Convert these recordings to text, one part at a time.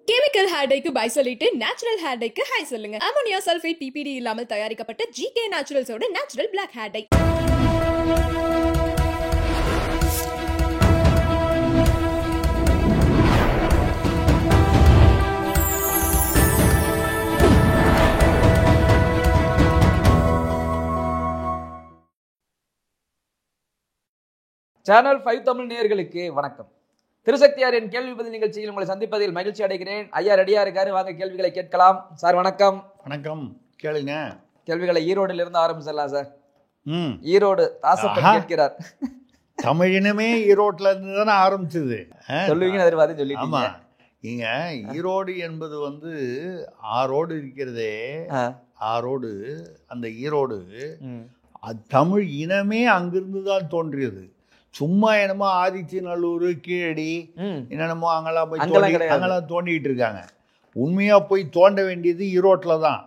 Chemical hair டைக்கு bye சொல்லிட்டு natural hair டைக்கு ஹை சொல்லுங்க. அமோனியா சல்ஃபேட் பிபிடி இல்லாமல் தயாரிக்கப்பட்ட ஜிகே நேச்சுரல்ஸோட natural black hair dye. Channel 5 Tamil நேயர்களுக்கு வணக்கம். திருசக்தியாரின் கேள்வி பதில் நிகழ்ச்சியில் உங்களை சந்திப்பதில் மகிழ்ச்சி அடைகிறேன். ஐயா ரெடியா இருக்காரு, வாங்க கேள்விகளை கேட்கலாம். சார் வணக்கம். வணக்கம், கேளுங்க. கேள்விகளை ஈரோடுல இருந்து ஆரம்பிச்சிடலாம் சார். ஈரோடு தாசப்பன் கேட்கிறார். தமிழினமே ஈரோட்ல இருந்து தானே ஆரம்பிச்சது, சொல்லுவீங்கன்னு எதிர்பார்த்து சொல்லி. ஆமா, இங்க ஈரோடு என்பது ஆரோடு இருக்கிறதே, ஆரோடு, அந்த ஈரோடு தமிழ் இனமே அங்கிருந்து தான் தோன்றியது. சும்மா என்னமோ ஆதிச்சநல்லூர், கீழடி, என்னென்னமோ அங்கெல்லாம் போய் அங்கெல்லாம் தோண்டிக்கிட்டு இருக்காங்க. உண்மையா போய் தோண்ட வேண்டியது ஈரோட்டில் தான்.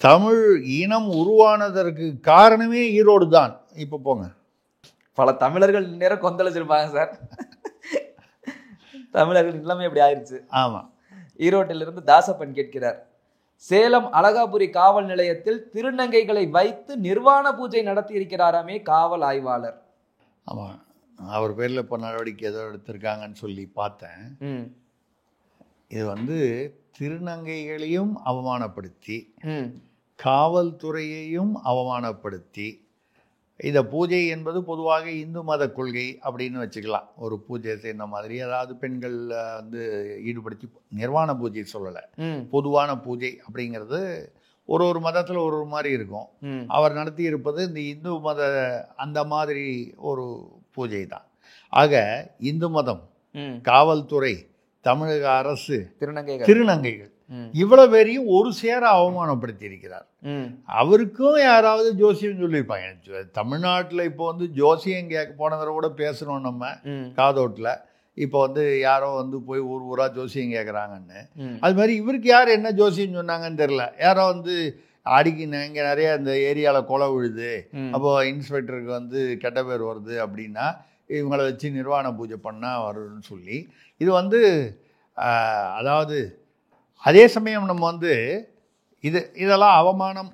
தமிழ் இனம் உருவானதற்கு காரணமே ஈரோடு தான். இப்போ போங்க, பல தமிழர்கள் நேரம் கொந்தளிச்சிருப்பாங்க சார். தமிழர்கள் எல்லாமே இப்படி ஆயிடுச்சு. ஆமா, ஈரோட்டிலிருந்து தாசப்பன் கேட்கிறார். சேலம் அழகாபுரி காவல் நிலையத்தில் திருநங்கைகளை வைத்து நிர்வாண பூஜை நடத்தி இருக்கிறாராமே காவல் ஆய்வாளர். ஆமாம், அவர் பேரில் இப்போ நடவடிக்கை ஏதோ எடுத்திருக்காங்கன்னு சொல்லி பார்த்தேன். இது திருநங்கைகளையும் அவமானப்படுத்தி, காவல்துறையையும் அவமானப்படுத்தி, இந்த பூஜை என்பது பொதுவாக இந்து மத கொள்கை அப்படின்னு வச்சுக்கலாம். ஒரு பூஜை செய்த மாதிரி, அதாவது பெண்கள் ஈடுபடுத்தி நிர்வாண பூஜை சொல்லலை, பொதுவான பூஜை அப்படிங்கிறது ஒரு மதத்தில் ஒரு மாதிரி இருக்கும். அவர் நடத்தி இருப்பது இந்த இந்து மத அந்த மாதிரி ஒரு பூஜை தான். ஆக இந்து மதம், காவல்துறை, தமிழக அரசு, திருநங்கைகள் இவ்வளவு பேரையும் ஒரு சேர அவமானப்படுத்தி இருக்கிறார். அவருக்கும் யாராவது ஜோசியம் சொல்லியிருப்பாங்க. தமிழ்நாட்டில் இப்போ ஜோசியம் கேட்க போன தடவை கூட பேசணும் நம்ம காதோட்டில். இப்போ யாரோ போய் ஊரா ஜோசியம் கேட்குறாங்கன்னு. அது மாதிரி இவருக்கு யார் என்ன ஜோசியம் சொன்னாங்கன்னு தெரில. யாரோ அடிக்கின இங்கே நிறைய இந்த ஏரியாவில் கொலை விழுது, அப்போது இன்ஸ்பெக்டருக்கு கெட்ட பேர் வருது அப்படின்னா இவங்களை வச்சு நிர்வாண பூஜை பண்ணால் வரும்னு சொல்லி, இது அதாவது அதே சமயம் நம்ம இதெல்லாம் அவமானம்,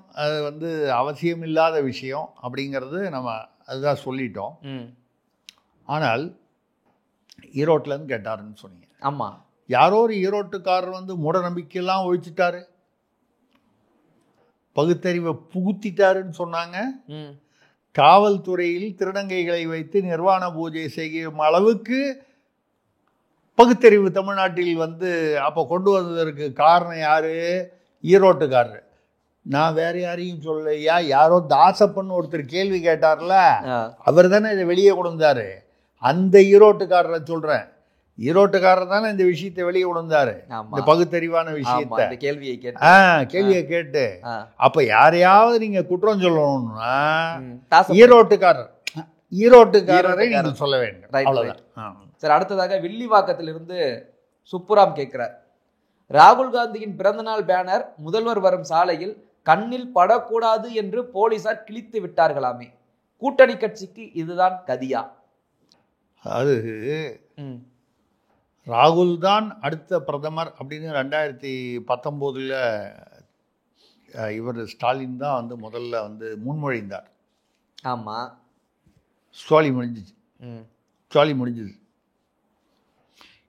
அது அவசியம் இல்லாத விஷயம் அப்படிங்கிறது நம்ம அதுதான் சொல்லிட்டோம். ஆனால் ஈரோட்டிலேருந்து கேட்டாருன்னு சொன்னீங்க. ஆமாம், யாரோ ஒரு ஈரோட்டுக்காரர் மூட நம்பிக்கையெல்லாம் ஒழிச்சிட்டாரு, பகுத்தறிவை புகுத்திட்டாருன்னு சொன்னாங்க. காவல்துறையில் திருநங்கைகளை வைத்து நிர்வாண பூஜை செய்யும் அளவுக்கு பகுத்தறிவு தமிழ்நாட்டில் அப்போ கொண்டு வந்ததற்கு காரணம் யாரு? ஈரோட்டுக்காரர். நான் வேற யாரையும் சொல்லலையா. யாரோ தாசப்பன் ஒருத்தர் கேள்வி கேட்டார்ல, அவர் தானே இதை வெளியே கொண்டாரு. அந்த ஈரோட்டுக்காரரை சொல்றேன். ஈரோட்டுக்காரர் தானே இந்த விஷயத்தை வெளியே கொண்டாரு, இந்த பகுத்தறிவான விஷயத்தை. கேள்வியை கேட்டு அப்ப யாரையாவது நீங்க குற்றம் சொல்லணும்னா ஈரோட்டுக்காரரை நீங்கள் சொல்ல வேண்டும். அவ்வளவுதான் சார். அடுத்ததாக வில்லிவாக்கத்திலிருந்து சுப்புராம் கேட்கிறார். ராகுல் காந்தியின் பிறந்தநாள் பேனர் முதல்வர் வரும் சாலையில் கண்ணில் படக்கூடாது என்று போலீசார் கிழித்து விட்டார்களாமே, கூட்டணி கட்சிக்கு இதுதான் கதியா? அது ராகுல் தான் அடுத்த பிரதமர் அப்படின்னு 2019 இவர் ஸ்டாலின் தான் முதல்ல முன்மொழிந்தார். ஆமாம், ஸ்டாலி முடிஞ்சிச்சு.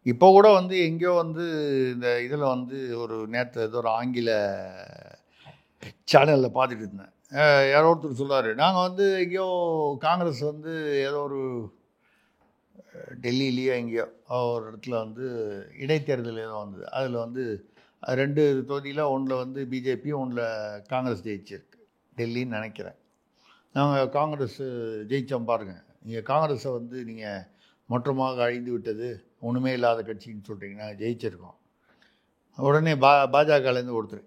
இப்போ கூட எங்கேயோ இந்த இதில் ஒரு நேற்று ஏதோ ஒரு ஆங்கில சேனலில் பார்த்துட்டு இருந்தேன். யாரோ ஒருத்தர் சொல்லுவார், நாங்கள் எங்கேயோ காங்கிரஸ் ஏதோ ஒரு டெல்லியிலேயோ எங்கேயோ ஒரு இடத்துல இடைத்தேர்தல் ஏதோ அதில் 2 தொகுதியில் ஒன்றில் பிஜேபி, ஒன்றில் காங்கிரஸ் ஜெயிச்சிருக்கு, டெல்லின்னு நினைக்கிறேன். நாங்கள் காங்கிரஸ் ஜெயித்தோம் பாருங்கள், நீங்கள் காங்கிரஸை நீங்கள் மொத்தமாக அழிந்து விட்டது, ஒன்றுமே இல்லாத கட்சின்னு சொல்கிறீங்கன்னா ஜெயிச்சிருக்கோம். உடனே பாஜகலேருந்து ஒருத்தர்,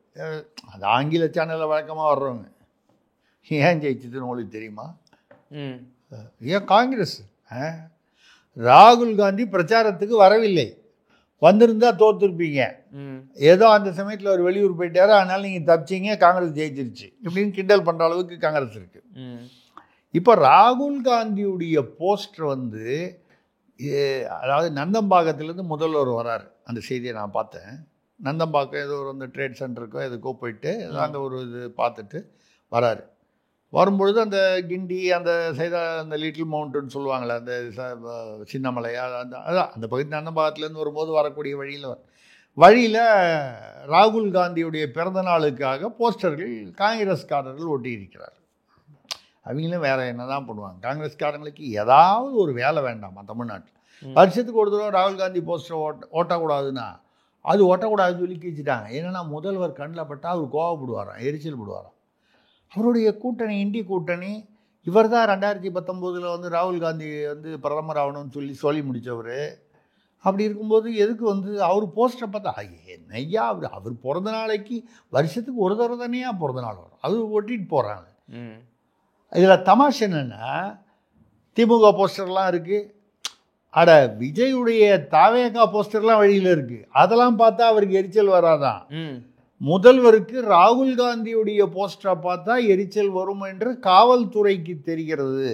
அது ஆங்கில சேனலில் வழக்கமாக வர்றவங்க, ஏன் ஜெயிச்சதுன்னு உங்களுக்கு தெரியுமா? ஏன் காங்கிரஸ், ராகுல் காந்தி பிரச்சாரத்துக்கு வரவில்லை, வந்திருந்தால் தோற்றுருப்பீங்க, ஏதோ அந்த சமயத்தில் ஒரு வெளியூர் போயிட்டாரு, அதனால நீங்கள் தப்பிச்சிங்க, காங்கிரஸ் ஜெயிச்சிருச்சு இப்படின்னு கிண்டல் பண்ணுற அளவுக்கு காங்கிரஸ் இருக்குது. இப்போ ராகுல் காந்தியுடைய போஸ்டர் அதாவது நந்தம்பாக்கத்திலேருந்து முதல்வர் வராரு, அந்த செய்தியை நான் பார்த்தேன். நந்தம்பாக்கம் ஏதோ ஒரு அந்த ட்ரேட் சென்டருக்கோ எதுக்கோ போயிட்டு அங்கே ஒரு இது பார்த்துட்டு வராரு. வரும்பொழுது அந்த கிண்டி அந்த அந்த லிட்டில் மவுண்டன் சொல்லுவாங்களே, அந்த சின்னமலை, அதான் அந்த பகுதி நந்தம்பாக்கத்துலேருந்து வரும்போது வரக்கூடிய வழியில் ராகுல் காந்தியுடைய பிறந்த நாளுக்காக போஸ்டர்கள் காங்கிரஸ்காரர்கள் ஒட்டியிருக்கிறார். அவங்களும் வேறு என்ன தான் பண்ணுவாங்க, காங்கிரஸ்காரங்களுக்கு ஏதாவது ஒரு வேலை வேண்டாமா தமிழ்நாட்டில்? வருஷத்துக்கு ஒரு தடவை ராகுல் காந்தி போஸ்டர் ஓட்டக்கூடாதுன்னா அது ஓட்டக்கூடாதுன்னு சொல்லி கீச்சிட்டாங்க. ஏன்னா முதல்வர் கண்ணில் பட்டால் அவர் கோவப்படுவாராம், எரிச்சல் படுவாராம். அவருடைய கூட்டணி இந்திய கூட்டணி இவர் தான் 2019 வந்து ராகுல் காந்தி வந்து பிரதமர் ஆகணும்னு சொல்லி முடித்தவர். அப்படி இருக்கும்போது எதுக்கு வந்து அவர் போஸ்டரை பார்த்தா என்னையா அவர் பிறந்த நாளைக்கு வருஷத்துக்கு ஒரு தடவை தானேயா பிறந்த நாள் வரும், அது ஒட்டிட்டு போகிறாங்க. இதில் தமாஷ் என்னென்னா திமுக போஸ்டர்லாம் இருக்குது, அட விஜயுடைய தாவேகா போஸ்டர்லாம் வழியில் இருக்குது. அதெல்லாம் பார்த்தா அவருக்கு எரிச்சல் வராதான். முதல்வருக்கு ராகுல் காந்தியுடைய போஸ்டரை பார்த்தா எரிச்சல் வரும் என்று காவல்துறைக்கு தெரிகிறது.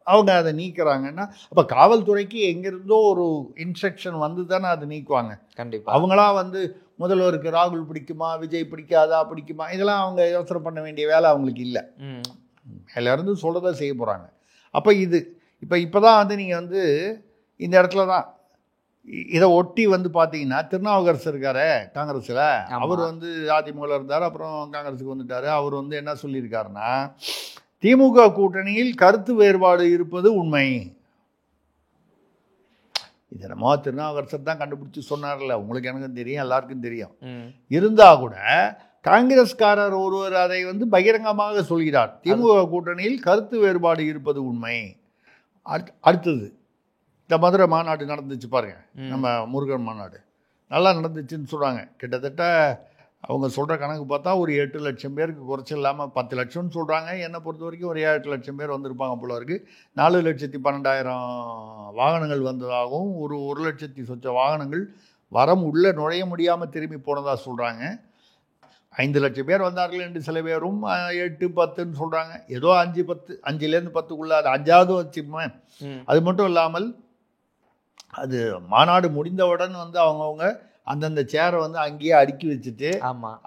அவங்க அதை நீக்கிறாங்கன்னா அப்போ காவல்துறைக்கு எங்கிருந்தோ ஒரு இன்ஸ்ட்ரக்ஷன் வந்து தானே அதை நீக்குவாங்க. கண்டிப்பாக அவங்களா வந்து முதல்வருக்கு ராகுல் பிடிக்குமா, விஜய் பிடிக்காதா, பிடிக்குமா, இதெல்லாம் அவங்க யோசனை பண்ண வேண்டிய வேலை அவங்களுக்கு இல்லை. எல்லாருந்து சொல்கிறத செய்ய போகிறாங்க. அப்போ இப்போ தான் வந்து நீங்கள் வந்து இந்த இடத்துல தான் இதை ஒட்டி வந்து பார்த்தீங்கன்னா திருநாவுக்கரசர் இருக்காரு காங்கிரஸில், அவர் வந்து அதிமுகவில் இருந்தார், அப்புறம் காங்கிரஸுக்கு வந்துட்டார். அவர் வந்து என்ன சொல்லியிருக்காருன்னா, திமுக கூட்டணியில் கருத்து வேறுபாடு இருப்பது உண்மை. இதை நம்ம திருநாவுக்கரசர் தான் கண்டுபிடிச்சி சொன்னார்ல, உங்களுக்கு எனக்கும் தெரியும், எல்லாருக்கும் தெரியும். இருந்தால் கூட காங்கிரஸ்காரர் ஒருவர் அதை வந்து பகிரங்கமாக சொல்கிறார், திமுக கூட்டணியில் கருத்து வேறுபாடு இருப்பது உண்மை. அடுத்தது இந்த மதுரை மாநாடு நடந்துச்சு பாருங்க, நம்ம முருகன் மாநாடு நல்லா நடந்துச்சுன்னு சொல்கிறாங்க. கிட்டத்தட்ட அவங்க சொல்கிற கணக்கு பார்த்தா ஒரு 8 லட்சம் பேருக்கு குறைச்சல் இல்லாமல் 10 லட்சம்னு சொல்கிறாங்க. என்னை பொறுத்த வரைக்கும் ஒரு 8 லட்சம் பேர் வந்திருப்பாங்க போல இருக்குது. 4,12,000 வாகனங்கள் வந்ததாகவும், ஒரு 1,00,000 சொச்ச வாகனங்கள் உள்ள நுழைய முடியாமல் திரும்பி போனதாக சொல்கிறாங்க. 5 லட்சம் பேர் வந்தார்கள் என்று சில பேரும் 8, 10ன்னு சொல்கிறாங்க. ஏதோ 5, 10, 5லேருந்து 10க்குள்ளே அது 5ஆவது வச்சுப்போமே. அது மட்டும் இல்லாமல் அது மாநாடு முடிந்தவுடன் வந்து அவங்கவுங்க அந்தந்த சேரை வந்து அங்கேயே அடுக்கி வச்சுட்டு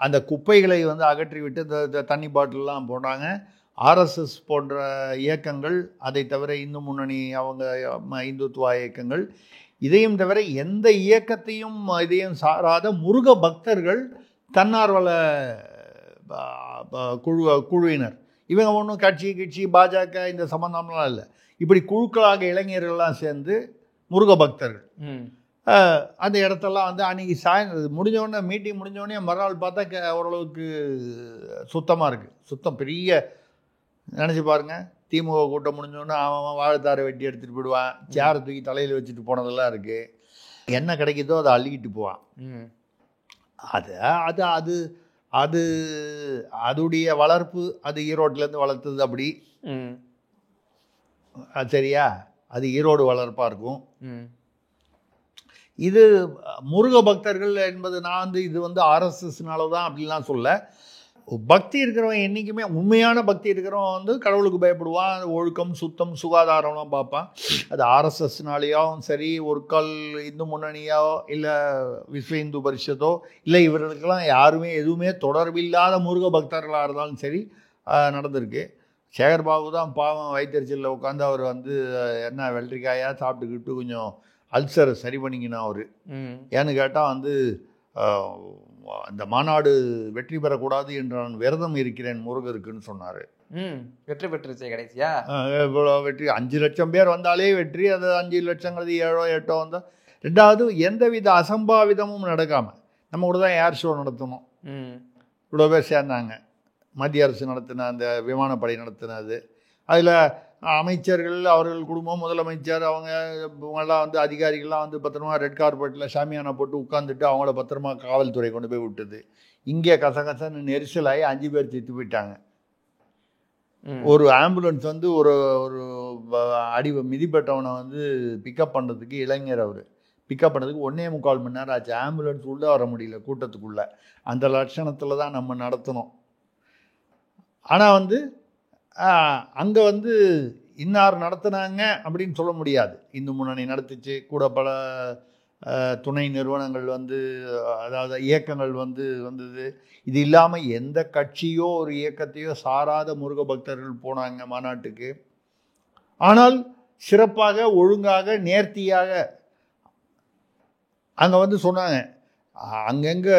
அந்த குப்பைகளை வந்து அகற்றி விட்டு இந்த தண்ணி பாட்டிலெலாம் போடுறாங்க. ஆர்எஸ்எஸ் போன்ற இயக்கங்கள், அதை தவிர இந்து முன்னணி, அவங்க இந்துத்துவா இயக்கங்கள், இதையும் தவிர எந்த இயக்கத்தையும் இதையும் சாராத முருக பக்தர்கள், தன்னார்வல குழுவினர், இவங்க ஒன்றும் கட்சி பாஜக இந்த சம்பந்தம்லாம் இல்லை. இப்படி குழுக்களாக இளைஞர்கள்லாம் சேர்ந்து முருக பக்தர்கள் அந்த இடத்தெல்லாம் வந்து அன்றைக்கி முடிஞ்சோடனே மீட்டிங் முடிஞ்சோடனே மறுநாள் பார்த்தா ஓரளவுக்கு சுத்தமாக இருக்குது. சுத்தம் பெரிய நினச்சி பாருங்கள், திமுக கூட்டம் முடிஞ்சோடனே அவன் வாழைத்தாரை வெட்டி எடுத்துகிட்டு போயிடுவான், சேரை தூக்கி தலையில் வச்சுட்டு போனதெல்லாம் இருக்குது. என்ன கிடைக்குதோ அதை அள்ளிக்கிட்டு போவான். அது அது அது அதுடைய வளர்ப்பு, அது ஈரோட்டிலேருந்து வளர்த்தது அப்படி. சரியா, அது ஈரோடு வளர்ப்பாக இருக்கும். இது முருக பக்தர்கள் என்பது நான் வந்து இது வந்து ஆர்எஸ்எஸ்னால தான் அப்படின்லாம் சொல்ல. பக்தி இருக்கிறவன் என்றைக்குமே, உண்மையான பக்தி இருக்கிறவன் வந்து கடவுளுக்கு பயப்படுவான், ஒழுக்கம், சுத்தம், சுகாதாரம்லாம் பார்ப்பான். அது ஆர்எஸ்எஸ்னாலேயும் சரி, ஒரு கால் இந்து முன்னணியோ இல்லை விஸ்வ இந்து பரிஷத்தோ இல்லை, இவர்களுக்கெல்லாம் யாருமே எதுவுமே தொடர்பில்லாத முருக பக்தர்களாக இருந்தாலும் சரி நடந்திருக்கு. சேகர்பாபு தான் பாவம் வயிற்றுச்சலில் உட்காந்து அவர் வந்து என்ன வெள்ளரிக்காயாக சாப்பிட்டுக்கிட்டு கொஞ்சம் அல்சரை சரி பண்ணிக்கினா அவர். ஏன்னு கேட்டால் வந்து அந்த மாநாடு வெற்றி பெறக்கூடாது என்று நான் விரதம் இருக்கிறேன் முருகருக்குன்னு சொன்னார். வெற்றி பெற்றுச்சு கடைசியா. இவ்வளோ வெற்றி, 5 லட்சம் பேர் வந்தாலே வெற்றி. அது 5 லட்சங்கிறது 7, 8 வந்தால். ரெண்டாவது, எந்தவித அசம்பாவிதமும் நடக்காமல் நம்ம கூட தான் ஏர் ஷோ நடத்தணும். இவ்வளோ பேர் சேர்ந்தாங்க. மத்திய அரசு நடத்தின அந்த விமானப்படை நடத்தினது, அதில் அமைச்சர்கள், அவர்கள் குடும்பம், முதலமைச்சர், இவங்கெல்லாம் வந்து அதிகாரிகள்லாம் வந்து பத்திரமா ரெட் கார்பெட்டில் சாமியானா போட்டு உட்காந்துட்டு அவங்கள பத்திரமா காவல்துறை கொண்டு போய் விட்டுது. இங்கே கசகசன்னு நெரிசலாகி 5 பேர் செத்து போயிட்டாங்க. ஒரு ஆம்புலன்ஸ் வந்து ஒரு மிதிப்பட்டவனை வந்து பிக்கப் பண்ணுறதுக்கு, இளைஞர் அவர் பிக்கப் பண்ணுறதுக்கு 1.25 மணி நேரம் ஆச்சு. ஆம்புலன்ஸ் உள்ளே வர முடியல கூட்டத்துக்குள்ளே. அந்த லட்சணத்தில் தான் நம்ம நடத்தணும். ஆனால் வந்து அங்கே வந்து இன்னார் நடத்தினாங்க அப்படின்னு சொல்ல முடியாது. இந்து முன்னணி நடத்துச்சு, கூட பல துணை நிறுவனங்கள் வந்து அதாவது இயக்கங்கள் வந்தது. இது இல்லாமல் எந்த கட்சியோ ஒரு இயக்கத்தையோ சாராத முருக பக்தர்கள் போனாங்க மாநாட்டுக்கு. ஆனால் சிறப்பாக ஒழுங்காக நேர்த்தியாக அங்கே வந்து சொன்னாங்க. அங்கங்கே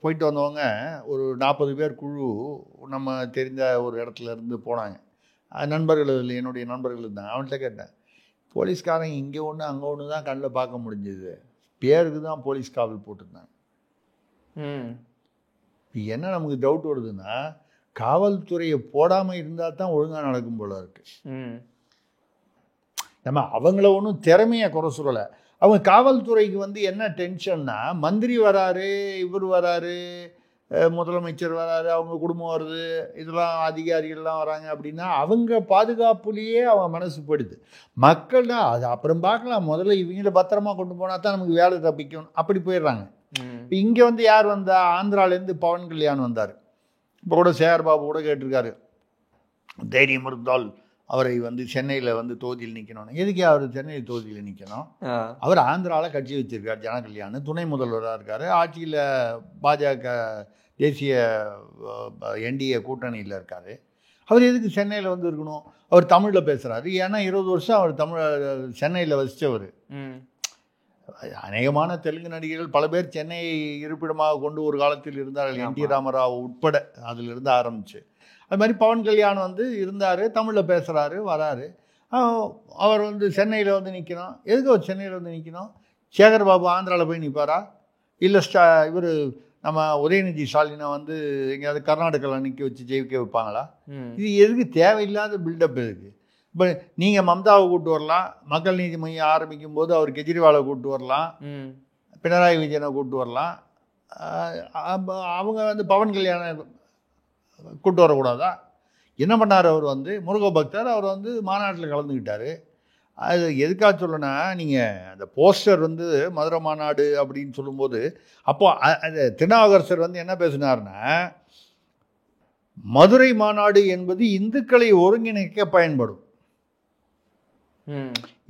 போயிட்டு வந்தவங்க ஒரு 40 பேர் குழு நம்ம தெரிந்த ஒரு இடத்துல இருந்து போனாங்க. நண்பர்கள், என்னுடைய நண்பர்கள் இருந்தாங்க. அவன்கிட்ட கேட்டேன், போலீஸ்காரங்க இங்கே ஒன்று அங்கே ஒன்று தான் கண்ணில் பார்க்க முடிஞ்சுது, பேருக்கு தான் போலீஸ் காவல் போட்டிருந்தாங்க. என்ன நமக்கு டவுட் வருதுன்னா, காவல்துறையை போடாமல் இருந்தால் தான் ஒழுங்காக நடக்கும் போல இருக்கு. நம்ம அவங்கள ஒன்றும் திறமையை குறை சொல்லலை. அவங்க காவல்துறைக்கு வந்து என்ன டென்ஷன்னா, மந்திரி வராரு, இவர் வராரு, முதலமைச்சர் வராரு, அவங்க குடும்பம் வருது, இதெல்லாம் அதிகாரிகள்லாம் வராங்க அப்படின்னா அவங்க பாதுகாப்புலேயே அவங்க மனசு போயிடுது. மக்கள் தான் அது அப்புறம் பார்க்கலாம், முதல்ல இவங்கள பத்திரமா கொண்டு போனால் தான் நமக்கு வேலை தப்பிக்கும், அப்படி போயிடுறாங்க. இப்போ இங்கே வந்து யார் வந்தா, ஆந்திராலேருந்து பவன் கல்யாண் வந்தார். இப்போ கூட சேகர் பாபு கூட கேட்டிருக்காரு, தைரியம் இருந்தால் அவரை வந்து சென்னையில் வந்து தொகுதியில் நிற்கணும். எதுக்கு அவர் சென்னையில் தொகுதியில் நிற்கணும்? அவர் ஆந்திராவில் கட்சி வச்சிருக்கார், ஜனகல்யாண் துணை முதல்வராக இருக்கார், ஆட்சியில் பாஜக தேசிய என்டிஏ கூட்டணியில் இருக்கார். அவர் எதுக்கு சென்னையில் வந்து இருக்கணும்? அவர் தமிழில் பேசுகிறாரு. ஏன்னா 20 வருஷம் அவர் சென்னையில் வசித்தவர். அநேகமான தெலுங்கு நடிகர்கள் பல பேர் சென்னையை இருப்பிடமாக கொண்டு ஒரு காலத்தில் இருந்தார்கள், என் டி ராமராவ் உட்பட. அதிலிருந்து ஆரம்பிச்சு அது மாதிரி பவன் கல்யாண் வந்து இருந்தார், தமிழில் பேசுகிறாரு, வராரு. அவர் வந்து சென்னையில் வந்து நிற்கணும். எதுக்கு அவர் சென்னையில் வந்து நிற்கணும்? சேகர் பாபு ஆந்திராவில் போய் நிற்பாரா? இல்லை இவர் நம்ம உதயநிதி ஸ்டாலினை வந்து எங்கேயாவது கர்நாடகாவில் நிற்க வச்சு ஜெயிக்க வைப்பாங்களா? இது எதுக்கு தேவையில்லாத பில்டப் எதுக்கு? இப்போ நீங்கள் மம்தாவை கூப்பிட்டு வரலாம், மக்கள் நீதி மையம் ஆரம்பிக்கும் போது அவர் கெஜ்ரிவாலை கூப்பிட்டு வரலாம், பினராயி விஜயனை கூப்பிட்டு வரலாம். அவங்க வந்து பவன் கல்யாணை கூப்பிட்டு வரக்கூடாதா? என்ன பண்ணார்? அவர் வந்து முருக பக்தர், அவர் வந்து மாநாட்டில் கலந்துக்கிட்டார். அது எதுக்காக சொல்லணும்னா, நீங்கள் அந்த போஸ்டர் வந்து மதுரை மாநாடு அப்படின்னு சொல்லும்போது அப்போ அது திருநாவுக்கரசர் வந்து என்ன பேசினார்னா, மதுரை மாநாடு என்பது இந்துக்களை ஒருங்கிணைக்க பயன்படும்.